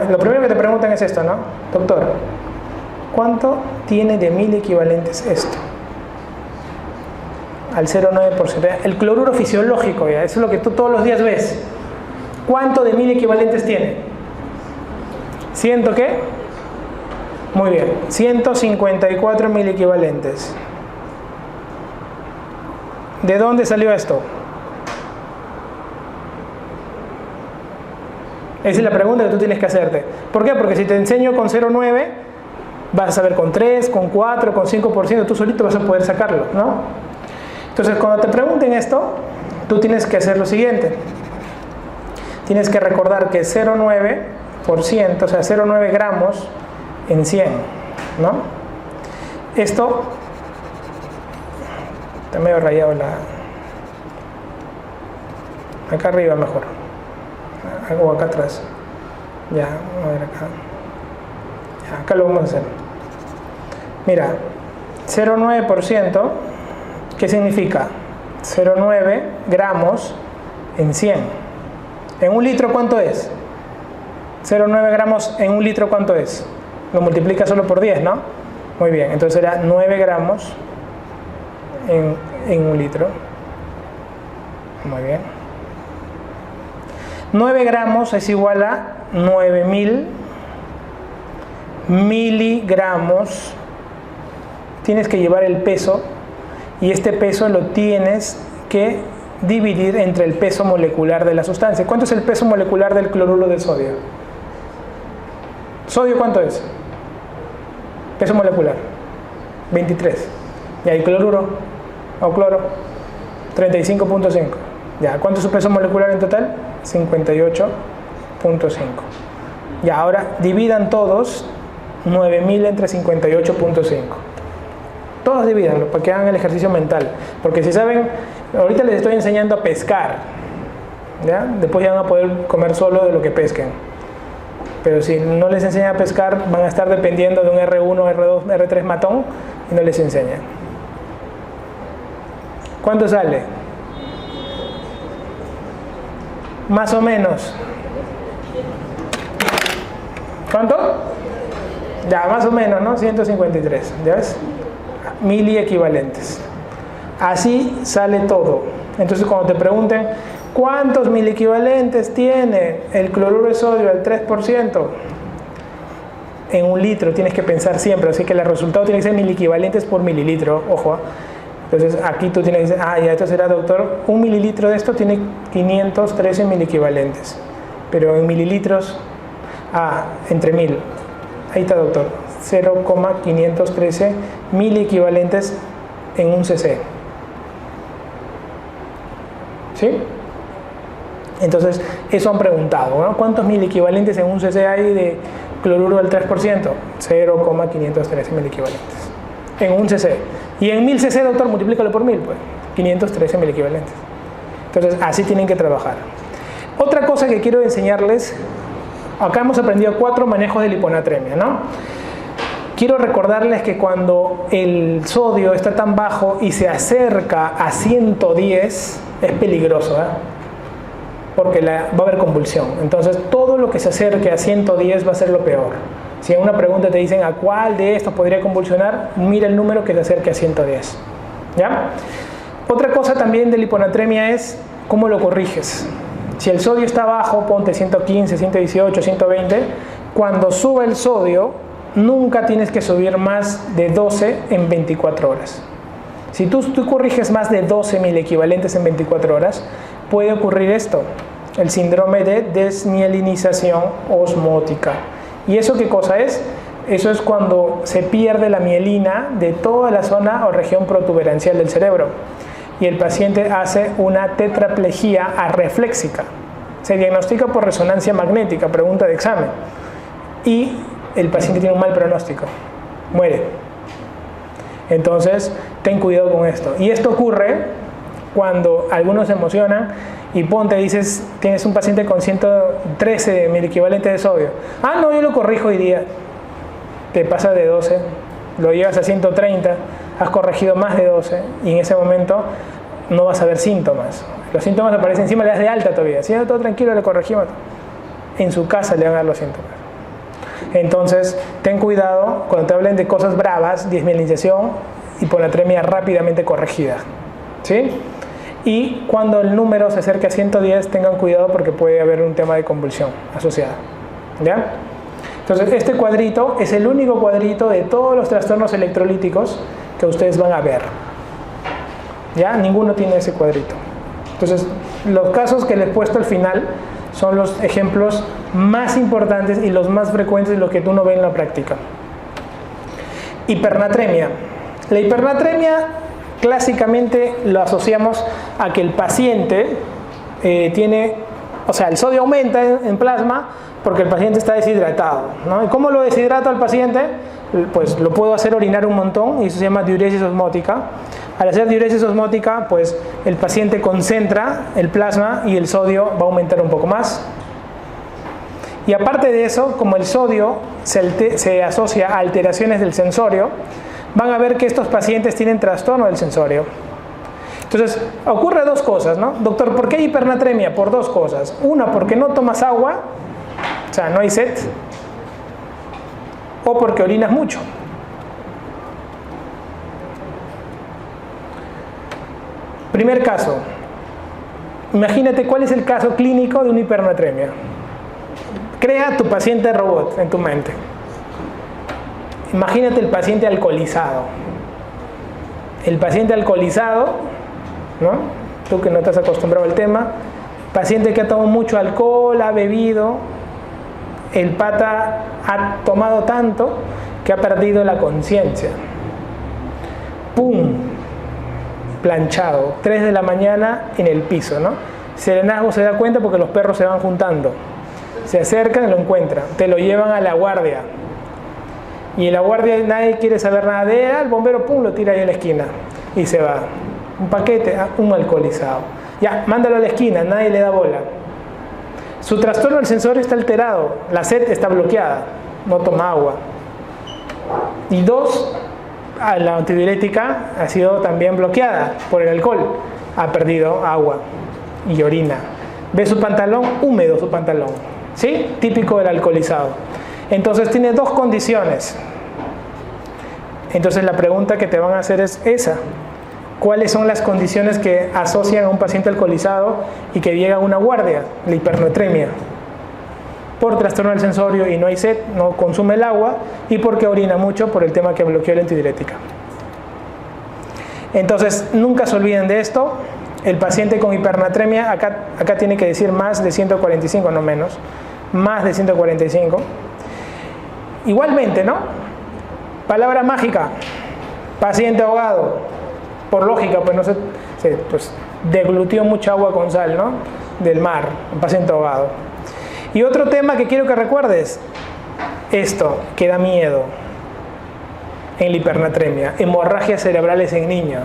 lo primero que te preguntan es esto, ¿no? Doctor, ¿cuánto tiene de 1000 equivalentes esto? Al 0,9%. El cloruro fisiológico, ya, eso es lo que tú todos los días ves. ¿Cuánto de 1000 equivalentes tiene? ¿100 qué? Muy bien, 154 1000 equivalentes. ¿De dónde salió esto? Esa es la pregunta que tú tienes que hacerte. ¿Por qué? Porque si te enseño con 0,9, vas a saber con 3, con 4, con 5%, tú solito vas a poder sacarlo, ¿no? Entonces, cuando te pregunten esto, tú tienes que hacer lo siguiente. Tienes que recordar que 0,9%, o sea, 0,9 gramos en 100, ¿no? Esto, está medio rayado acá arriba mejor, o acá atrás, ya, a ver acá, ya, acá lo vamos a hacer. Mira, 0,9%, ¿qué significa? 0,9 gramos en 100. ¿En un litro cuánto es? 0,9 gramos en un litro ¿cuánto es? Lo multiplica solo por 10, ¿no? Muy bien, entonces será 9 gramos en un litro. Muy bien. 9 gramos es igual a 9000 miligramos. Tienes que llevar el peso y este peso lo tienes que dividir entre el peso molecular de la sustancia. ¿Cuánto es el peso molecular del cloruro de sodio? ¿Sodio cuánto es? Peso molecular 23. Y hay cloruro o cloro 35.5. Ya, ¿cuánto es su peso molecular en total? 58.5. Ya, ahora dividan todos 9000 entre 58.5. Todos divídanlo para que hagan el ejercicio mental. Porque si saben, ahorita les estoy enseñando a pescar, ¿ya? Después ya van a poder comer solo de lo que pesquen. Pero si no les enseñan a pescar, van a estar dependiendo de un R1, R2, R3 matón y no les enseñan. ¿Cuánto sale? Más o menos. ¿Cuánto? Ya, más o menos, ¿no? 153, ¿ya ves? Miliequivalentes. Así sale todo. Entonces, cuando te pregunten ¿cuántos miliequivalentes tiene el cloruro de sodio al 3%? En un litro tienes que pensar siempre, así que el resultado tiene que ser miliequivalentes por mililitro, ojo. Entonces aquí tú tienes que decir, ya esto será, doctor, 1 mililitro de esto tiene 513 miliequivalentes, pero en mililitros, entre 1000, ahí está, doctor, 0,513 miliequivalentes en un cc. ¿Sí? Entonces, eso han preguntado, ¿no? ¿Cuántos miliequivalentes en un cc hay de cloruro del 3%? 0,513 miliequivalentes en un cc. Y en 1000 cc, doctor, multiplícalo por 1000, pues 513 miliequivalentes. Entonces, así tienen que trabajar. Otra cosa que quiero enseñarles, acá hemos aprendido 4 manejos de la hiponatremia, ¿no? Quiero recordarles que cuando el sodio está tan bajo y se acerca a 110, es peligroso, ¿eh? Porque va a haber convulsión. Entonces, todo lo que se acerque a 110 va a ser lo peor. Si en una pregunta te dicen a cuál de estos podría convulsionar, mira el número que se acerque a 110. ¿Ya? Otra cosa también de la hiponatremia es cómo lo corriges. Si el sodio está bajo, ponte 115, 118, 120. Cuando suba el sodio, nunca tienes que subir más de 12 en 24 horas. Si tú corriges más de 12 miliequivalentes en 24 horas, puede ocurrir esto, el síndrome de desmielinización osmótica. ¿Y eso qué cosa es? Eso es cuando se pierde la mielina de toda la zona o región protuberancial del cerebro y el paciente hace una tetraplegia arrefléxica. Se diagnostica por resonancia magnética, pregunta de examen, y el paciente tiene un mal pronóstico, muere. Entonces, ten cuidado con esto. Y esto ocurre cuando algunos se emocionan y dices, tienes un paciente con 113 miliequivalentes de sodio. No, yo lo corrijo hoy día. Te pasa de 12 lo llevas a 130, has corregido más de 12 y en ese momento no vas a ver síntomas. Los síntomas aparecen encima, le das de alta todavía. Si no, todo tranquilo, le corregimos. En su casa le van a dar los síntomas. Entonces, ten cuidado cuando te hablen de cosas bravas, desmielinización, hiponatremia rápidamente corregida. ¿Sí? Y cuando el número se acerque a 110, tengan cuidado porque puede haber un tema de convulsión asociada. ¿Ya? Entonces, este cuadrito es el único cuadrito de todos los trastornos electrolíticos que ustedes van a ver. ¿Ya? Ninguno tiene ese cuadrito. Entonces, los casos que les he puesto al final son los ejemplos más importantes y los más frecuentes de lo que uno ve en la práctica. Hipernatremia. La hipernatremia clásicamente lo asociamos a que el paciente tiene, o sea, el sodio aumenta en plasma porque el paciente está deshidratado, ¿no? ¿Y cómo lo deshidrato al paciente? Pues lo puedo hacer orinar un montón y eso se llama diuresis osmótica. Al hacer diuresis osmótica, pues el paciente concentra el plasma y el sodio va a aumentar un poco más. Y aparte de eso, como el sodio se asocia a alteraciones del sensorio, van a ver que estos pacientes tienen trastorno del sensorio. Entonces, ocurre dos cosas, ¿no? Doctor, ¿por qué hay hipernatremia? Por dos cosas. Una, porque no tomas agua, o sea, no hay sed, o porque orinas mucho. Primer caso, imagínate cuál es el caso clínico de una hipernatremia. Crea tu paciente robot en tu mente. Imagínate el paciente alcoholizado. El paciente alcoholizado, ¿no? Tú que no estás acostumbrado al tema, paciente que ha tomado mucho alcohol, ha bebido, el pata ha tomado tanto que ha perdido la conciencia. ¡Pum! Planchado, 3 de la mañana en el piso, ¿no? Serenazgo se da cuenta porque los perros se van juntando, se acercan y lo encuentran, te lo llevan a la guardia y en la guardia nadie quiere saber nada de él, el bombero pum lo tira ahí en la esquina y se va, un paquete, un alcoholizado, ya, mándalo a la esquina, nadie le da bola, su trastorno del sensorio está alterado, la sed está bloqueada, no toma agua, y dos, la antidiurética ha sido también bloqueada por el alcohol, ha perdido agua y orina, ve su pantalón húmedo, su pantalón, ¿sí? Típico del alcoholizado. Entonces tiene dos condiciones. Entonces la pregunta que te van a hacer es esa: ¿cuáles son las condiciones que asocian a un paciente alcoholizado y que llega a una guardia? La hipernatremia, por trastorno del sensorio y no hay sed, no consume el agua, y porque orina mucho por el tema que bloqueó la antidiurética. Entonces, nunca se olviden de esto. El paciente con hipernatremia, acá tiene que decir más de 145, no menos, más de 145. Igualmente, ¿no? Palabra mágica, paciente ahogado. Por lógica, pues no se pues, deglutió mucha agua con sal, ¿no? Del mar, un paciente ahogado. Y otro tema que quiero que recuerdes, esto que da miedo en la hipernatremia, hemorragias cerebrales en niños.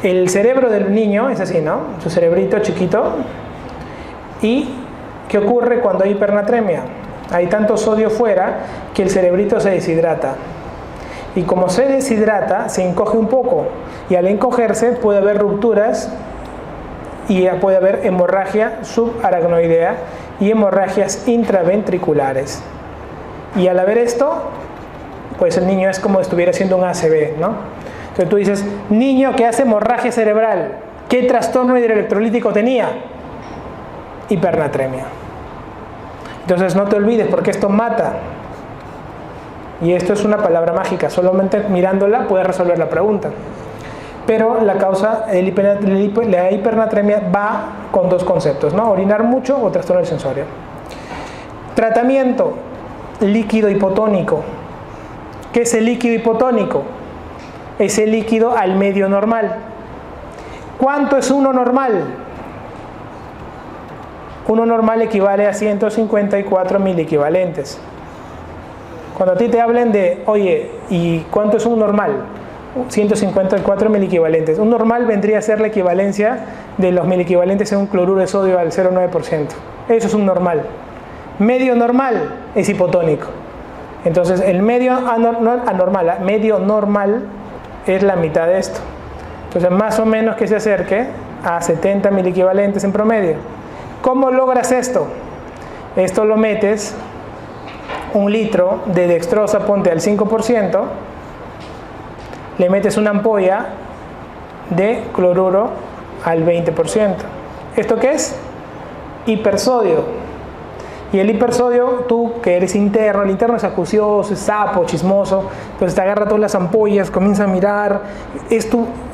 El cerebro del niño es así, ¿no? Su cerebrito chiquito. ¿Y qué ocurre cuando hay hipernatremia? Hay tanto sodio fuera que el cerebrito se deshidrata. Y como se deshidrata, se encoge un poco. Y al encogerse puede haber rupturas y puede haber hemorragia subaracnoidea y hemorragias intraventriculares. Y al haber esto, pues el niño es como si estuviera haciendo un ACV, ¿no? Entonces tú dices, niño que hace hemorragia cerebral, ¿qué trastorno hidroelectrolítico tenía? Hipernatremia. Entonces no te olvides porque esto mata. Y esto es una palabra mágica, solamente mirándola puedes resolver la pregunta. Pero la causa de la hipernatremia va con dos conceptos, ¿no? Orinar mucho o trastorno del sensorio. Tratamiento, líquido hipotónico. ¿Qué es el líquido hipotónico? Es el líquido al medio normal. ¿Cuánto es uno normal? Uno normal equivale a 154 miliequivalentes. Cuando a ti te hablen de, oye, ¿y cuánto es un normal? 154 miliequivalentes. Un normal vendría a ser la equivalencia de los miliequivalentes en un cloruro de sodio al 0,9%. Eso es un normal. Medio normal es hipotónico. Entonces el medio anormal, medio normal es la mitad de esto. Entonces más o menos que se acerque a 70 miliequivalentes en promedio. ¿Cómo logras esto? Esto lo metes 1 litro de dextrosa, ponte al 5%, le metes una ampolla de cloruro al 20%. ¿Esto qué es? Hipersodio. Y el hipersodio, tú que eres interno, el interno es acucioso, es sapo, chismoso, entonces te agarra todas las ampollas, comienza a mirar,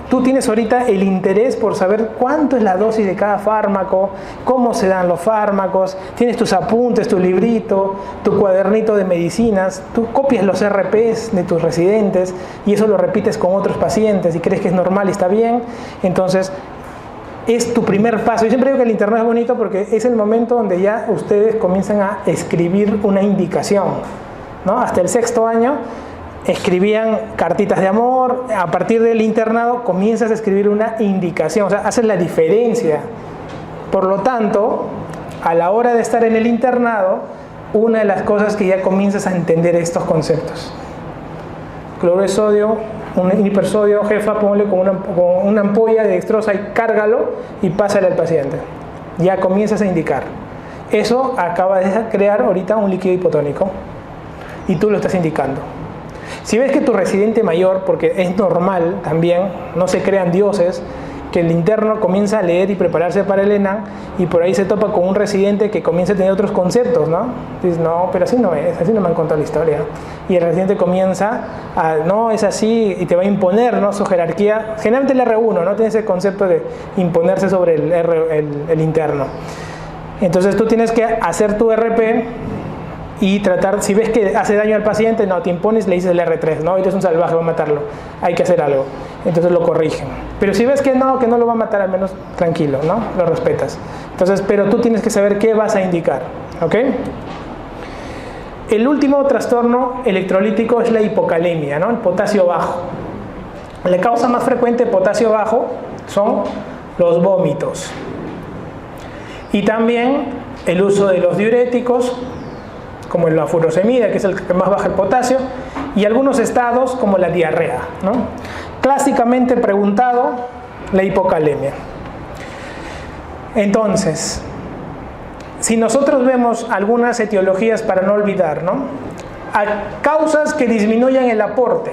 tú tienes ahorita el interés por saber cuánto es la dosis de cada fármaco, cómo se dan los fármacos, tienes tus apuntes, tu librito, tu cuadernito de medicinas, tú copias los RPs de tus residentes y eso lo repites con otros pacientes y crees que es normal y está bien, entonces es tu primer paso. Yo siempre digo que el interno es bonito porque es el momento donde ya ustedes comienzan a escribir una indicación, ¿no? Hasta el 6º año escribían cartitas de amor, a partir del internado comienzas a escribir una indicación, o sea, haces la diferencia. Por lo tanto, a la hora de estar en el internado, una de las cosas que ya comienzas a entender estos conceptos. Cloruro de sodio, un hipersodio, jefa, ponle con una ampolla de dextrosa y cárgalo y pásale al paciente. Ya comienzas a indicar. Eso acaba de crear ahorita un líquido hipotónico y tú lo estás indicando. Si ves que tu residente mayor, porque es normal también, no se crean dioses, que el interno comienza a leer y prepararse para el ENAM y por ahí se topa con un residente que comienza a tener otros conceptos, ¿no? Dices, no, pero así no es, así no me han contado la historia. Y el residente comienza a, no, es así, y te va a imponer, ¿no? Su jerarquía. Generalmente el R1, ¿no? Tiene ese concepto de imponerse sobre el interno. Entonces tú tienes que hacer tu RP y tratar, si ves que hace daño al paciente, no, te impones, le dices el R3, no, eres un salvaje, va a matarlo, hay que hacer algo, entonces lo corrigen. Pero si ves que no lo va a matar, al menos tranquilo, ¿no? Lo respetas. Entonces, pero tú tienes que saber qué vas a indicar, ¿ok? El último trastorno electrolítico es la hipocalemia, ¿no? El potasio bajo. La causa más frecuente de potasio bajo son los vómitos. Y también el uso de los diuréticos, como la furosemida, que es el que más baja el potasio, y algunos estados como la diarrea, ¿no? Clásicamente preguntado, la hipocalemia. Entonces, si nosotros vemos algunas etiologías para no olvidar, ¿no? A causas que disminuyan el aporte.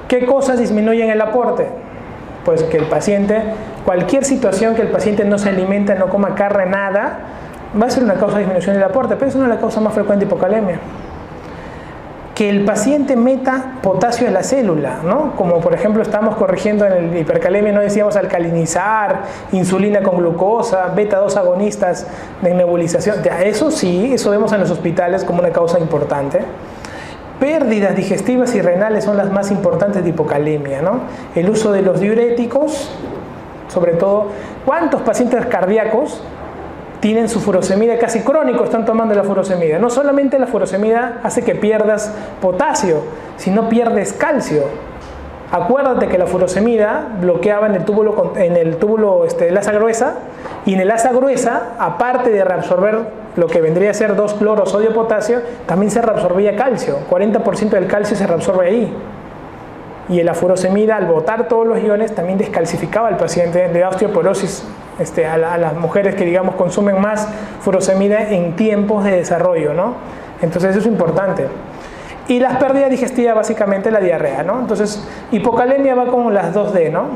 ¿Qué cosas disminuyen el aporte? Pues que el paciente, cualquier situación que el paciente no se alimente, no coma carne, nada, va a ser una causa de disminución del aporte, pero eso no es la causa más frecuente de hipocalemia. Que el paciente meta potasio a la célula, ¿no? Como por ejemplo estamos corrigiendo en el hipercalemia, no decíamos alcalinizar, insulina con glucosa, beta-2 agonistas de nebulización, eso sí, eso vemos en los hospitales como una causa importante. Pérdidas digestivas y renales son las más importantes de hipocalemia, ¿no? El uso de los diuréticos, sobre todo, ¿cuántos pacientes cardíacos tienen su furosemida casi crónico, están tomando la furosemida? No solamente la furosemida hace que pierdas potasio, sino pierdes calcio. Acuérdate que la furosemida bloqueaba en el túbulo el asa gruesa, y en el asa gruesa, aparte de reabsorber lo que vendría a ser 2-cloro sodio-potasio, también se reabsorbía calcio. 40% del calcio se reabsorbe ahí. Y la furosemida, al botar todos los iones, también descalcificaba al paciente, de osteoporosis a las mujeres que, digamos, consumen más furosemida en tiempos de desarrollo, ¿no? Entonces eso es importante. Y las pérdidas digestivas, básicamente la diarrea, ¿no? Entonces, hipocalemia va con las 2D, ¿no?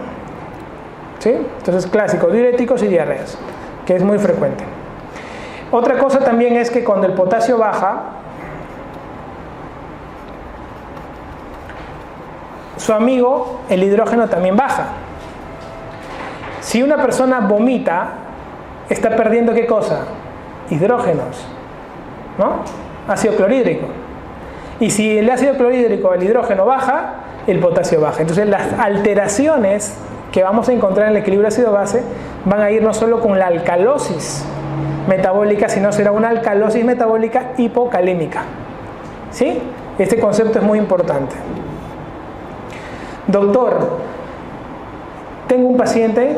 ¿Sí? Entonces, clásico, diuréticos y diarreas, que es muy frecuente. Otra cosa también es que cuando el potasio baja, su amigo, el hidrógeno, también baja. Si una persona vomita, está perdiendo ¿qué cosa? Hidrógenos, ¿no? Ácido clorhídrico. Y si el ácido clorhídrico, el hidrógeno baja, el potasio baja. Entonces las alteraciones que vamos a encontrar en el equilibrio ácido-base van a ir no solo con la alcalosis metabólica, sino será una alcalosis metabólica hipocalémica. ¿Sí? Este concepto es muy importante. Doctor, tengo un paciente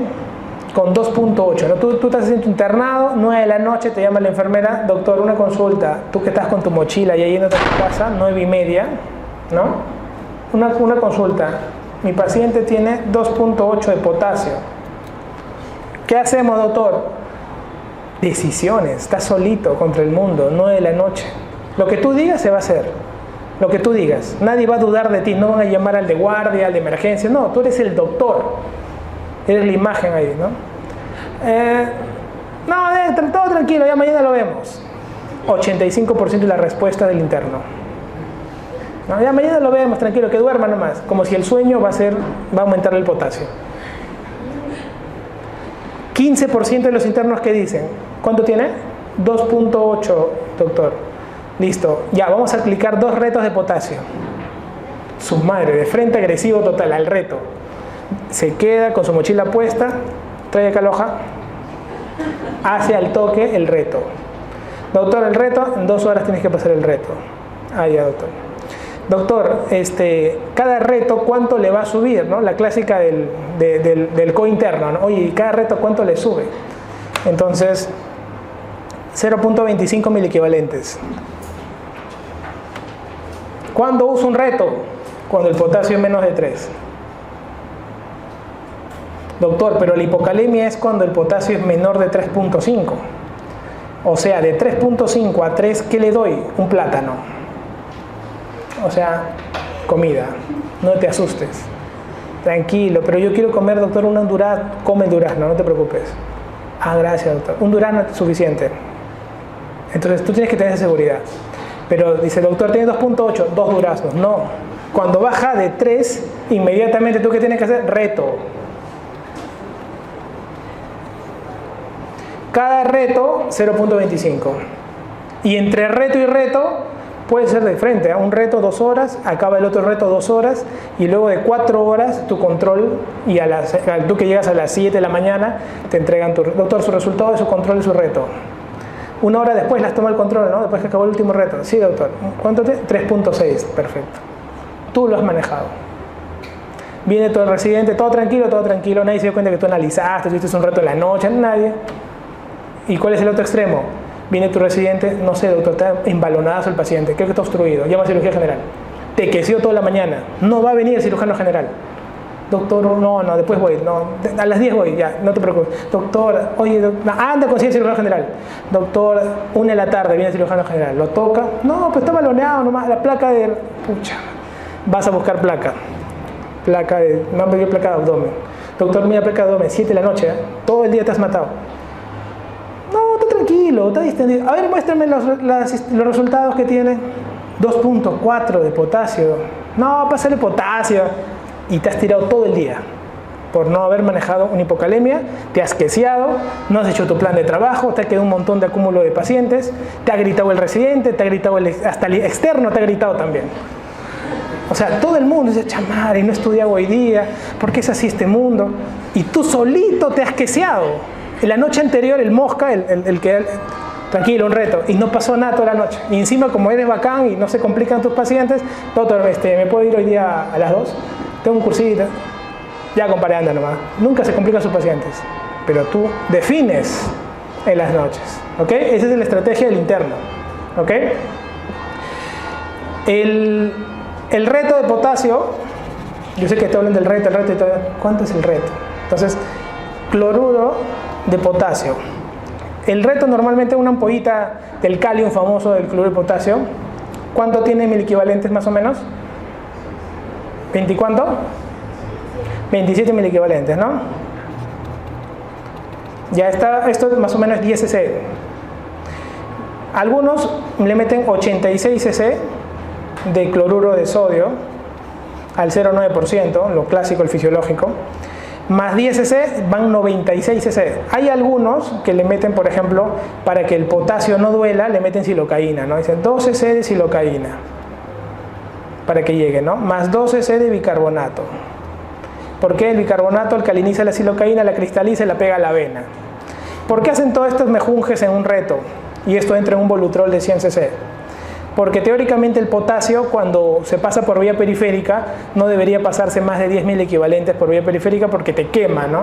con 2.8, ¿no? Tú estás en tu internado, 9 de la noche, te llama la enfermera, doctor, una consulta, tú que estás con tu mochila y yéndote a tu casa, 9:30, ¿no? Una consulta, mi paciente tiene 2.8 de potasio. ¿Qué hacemos, doctor? Decisiones, estás solito contra el mundo, 9 de la noche. Lo que tú digas se va a hacer, lo que tú digas. Nadie va a dudar de ti, no van a llamar al de guardia, al de emergencia, no, tú eres el doctor, eres la imagen ahí, ¿no? Todo tranquilo, ya mañana lo vemos. 85% de la respuesta del interno. No, ya mañana lo vemos, tranquilo, que duerma nomás, como si el sueño va a aumentar el potasio. 15% de los internos que dicen, ¿cuánto tiene? 2.8, doctor. Listo, ya, vamos a aplicar 2 retos de potasio. Su madre, de frente agresivo total al reto. Se queda con su mochila puesta, trae acá la hoja, hace al toque el reto. Doctor, el reto, en 2 horas tienes que pasar el reto. Ah, ya, doctor. Doctor, cada reto, ¿cuánto le va a subir? ¿No? La clásica del cointerno, ¿no? Oye, ¿cada reto cuánto le sube? Entonces, 0.25 miliequivalentes. ¿Cuándo uso un reto? Cuando el potasio es menos de 3. Doctor, pero la hipocalemia es cuando el potasio es menor de 3.5. O sea, de 3.5 a 3, ¿qué le doy? Un plátano. O sea, comida. No te asustes. Tranquilo, pero yo quiero comer, doctor, un durazno. Come el durazno, no te preocupes. Ah, gracias, doctor. Un durazno es suficiente. Entonces tú tienes que tener esa seguridad. Pero dice, doctor, tiene 2.8, 2 duraznos. No. Cuando baja de 3, inmediatamente tú, ¿qué tienes que hacer? Reto. Cada reto, 0.25. Y entre reto y reto, puede ser de frente. Un reto 2 horas, acaba el otro reto 2 horas, y luego de 4 horas tu control, y tú que llegas a las 7 de la mañana, te entregan tu doctor, su resultado de su control y su reto. 1 hora después las toma el control, ¿no? Después que acabó el último reto. Sí, doctor. ¿Cuánto te? 3.6. Perfecto. Tú lo has manejado. Viene todo el residente, todo tranquilo, nadie se dio cuenta que tú analizaste, hiciste un reto en la noche, nadie. ¿Y cuál es el otro extremo? Viene tu residente, no sé, doctor, está embalonadazo el paciente, creo que está obstruido, llama a cirugía general. Te queció toda la mañana, no va a venir el cirujano general. Doctor, no, después voy, no, a las 10 voy, ya, no te preocupes. Doctor, oye, anda con el cirujano general. Doctor, 1 de la tarde viene el cirujano general, lo toca, no, pues está baloneado nomás, la placa de... Pucha, vas a buscar placa. Me han pedido placa de abdomen. Doctor, mira, placa de abdomen, 7 de la noche, todo el día te has matado. No, está tranquilo, está distendido. A ver, muéstrame los resultados que tiene. 2.4 de potasio. No, pásale potasio. Y te has tirado todo el día por no haber manejado una hipocalemia, te has queciado, no has hecho tu plan de trabajo, te ha quedado un montón de acúmulo de pacientes, te ha gritado el residente, te ha gritado hasta el externo te ha gritado también. O sea, todo el mundo dice, chamare, no he estudiado hoy día, ¿por qué es así este mundo? Y tú solito te has queciado. En la noche anterior, el mosca, el que... Tranquilo, un reto. Y no pasó nada toda la noche. Y encima, como eres bacán y no se complican tus pacientes, doctor, ¿me puedo ir hoy día a las 2? Tengo un cursito. Ya, compadre, anda nomás. Nunca se complican sus pacientes. Pero tú defines en las noches. ¿Ok? Esa es la estrategia del interno. ¿Ok? El reto de potasio, yo sé que te hablan del reto y todo. ¿Cuánto es el reto? Entonces, cloruro de potasio. El reto normalmente es una ampollita del Calium famoso del cloruro de potasio. ¿Cuánto tiene miliequivalentes más o menos? ¿20 cuánto? 27 miliequivalentes, ¿no? Ya está, esto más o menos es 10 cc. Algunos le meten 86 cc de cloruro de sodio al 0,9%, lo clásico, el fisiológico. Más 10 cc van 96 cc. Hay algunos que le meten, por ejemplo, para que el potasio no duela, le meten silocaína, ¿no? Dicen 2 cc de silocaína para que llegue, ¿no? Más 2 cc de bicarbonato. ¿Por qué? El bicarbonato alcaliniza la silocaína, la cristaliza y la pega a la vena. ¿Por qué hacen todos estos mejunjes en un reto? Y esto entra en un Volutrol de 100 cc. Porque teóricamente el potasio, cuando se pasa por vía periférica, no debería pasarse más de 10 miliequivalentes por vía periférica porque te quema, ¿no?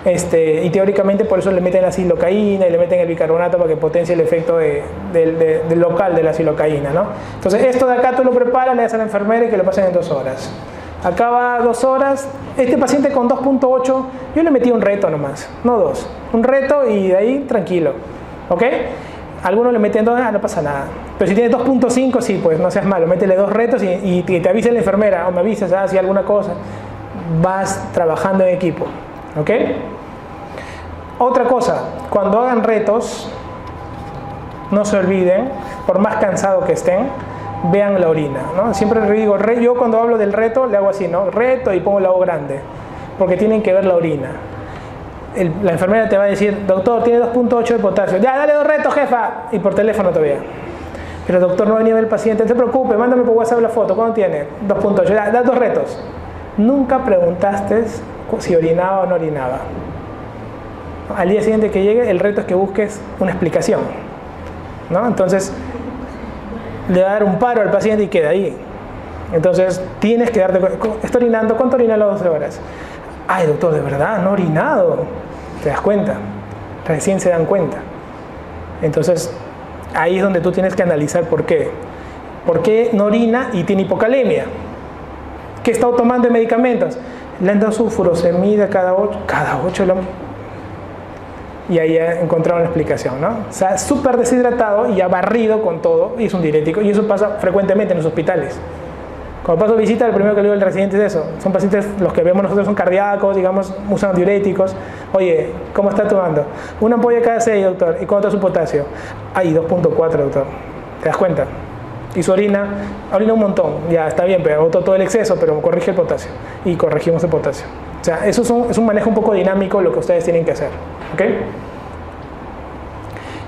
y teóricamente por eso le meten la silocaína y le meten el bicarbonato para que potencie el efecto del local de la silocaína, ¿no? Entonces esto de acá tú lo preparas, le das a la enfermera y que lo pasen en 2 horas. Acaba 2 horas, este paciente con 2.8, yo le metí un reto nomás, no 2, un reto y de ahí tranquilo, ¿ok? Algunos le meten 2, no pasa nada. Pero si tienes 2.5, sí, pues no seas malo, métele 2 retos y te avisa la enfermera o me avisas si alguna cosa. Vas trabajando en equipo, ¿ok? Otra cosa, cuando hagan retos, no se olviden, por más cansado que estén, vean la orina, ¿no? Siempre digo, yo cuando hablo del reto le hago así, ¿no? Reto y pongo la O grande, porque tienen que ver la orina. La enfermera te va a decir, doctor, tiene 2.8 de potasio. Ya, dale 2 retos, jefa. Y por teléfono todavía. Pero doctor, no va a venir el paciente. No se preocupe, mándame por WhatsApp la foto. ¿Cuándo tiene? 2.8. Ya, da 2 retos. Nunca preguntaste si orinaba o no orinaba. Al día siguiente que llegue, el reto es que busques una explicación, ¿no? Entonces, le va a dar un paro al paciente y queda ahí. Entonces, tienes que darte cuenta. ¿Está orinando? ¿Cuánto orina a las 12 horas? Ay, doctor, ¿de verdad? ¿No ha orinado? ¿Te das cuenta? Recién se dan cuenta. Entonces, ahí es donde tú tienes que analizar por qué. ¿Por qué no orina y tiene hipocalemia? ¿Qué está tomando de medicamentos? Le han dado sulfurosemida cada 8. Cada 8 y ahí ya encontraron la explicación, ¿no? O sea, súper deshidratado y ya barrido con todo, y es un diurético. Y eso pasa frecuentemente en los hospitales. Cuando paso visita, lo primero que le digo al residente es eso. Son pacientes, los que vemos nosotros son cardíacos, digamos, usan diuréticos. Oye, ¿cómo está tomando? Una ampolla cada 6, doctor. ¿Y cuánto está su potasio? Ay, 2.4, doctor. ¿Te das cuenta? Y su orina un montón. Ya, está bien, pero botó todo el exceso, pero corrige el potasio. Y corregimos el potasio. O sea, eso es un manejo un poco dinámico lo que ustedes tienen que hacer. ¿Ok?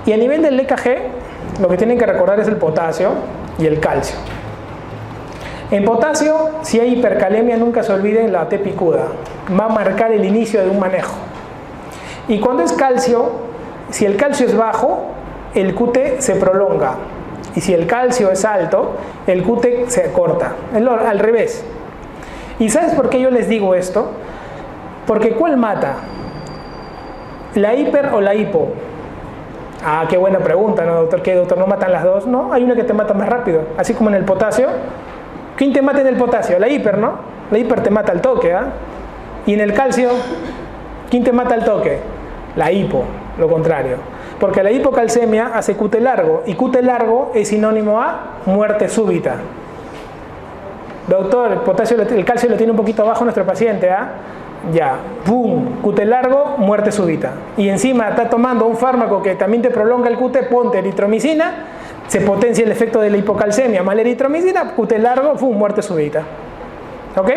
Y a nivel del EKG, lo que tienen que recordar es el potasio y el calcio. En potasio, si hay hipercalemia, nunca se olviden la T picuda. Va a marcar el inicio de un manejo. Y cuando es calcio, si el calcio es bajo, el QT se prolonga. Y si el calcio es alto, el QT se corta. Al revés. ¿Y sabes por qué yo les digo esto? Porque ¿cuál mata? ¿La hiper o la hipo? Ah, qué buena pregunta, ¿no, doctor? ¿Qué, doctor? ¿No matan las dos? No, hay una que te mata más rápido. Así como en el potasio. ¿Quién te mata en el potasio? La hiper, ¿no? La hiper te mata al toque, ¿ah? Y en el calcio, ¿quién te mata al toque? La hipo, lo contrario. Porque la hipocalcemia hace QT largo, y QT largo es sinónimo a muerte súbita. Doctor, el calcio lo tiene un poquito abajo nuestro paciente, ¿ah? Ya, ¡pum! QT largo, muerte súbita. Y encima está tomando un fármaco que también te prolonga el QT, ponte eritromicina, se potencia el efecto de la hipocalcemia, más la eritromicina, QT largo, ¡pum! Muerte súbita. ¿Ok?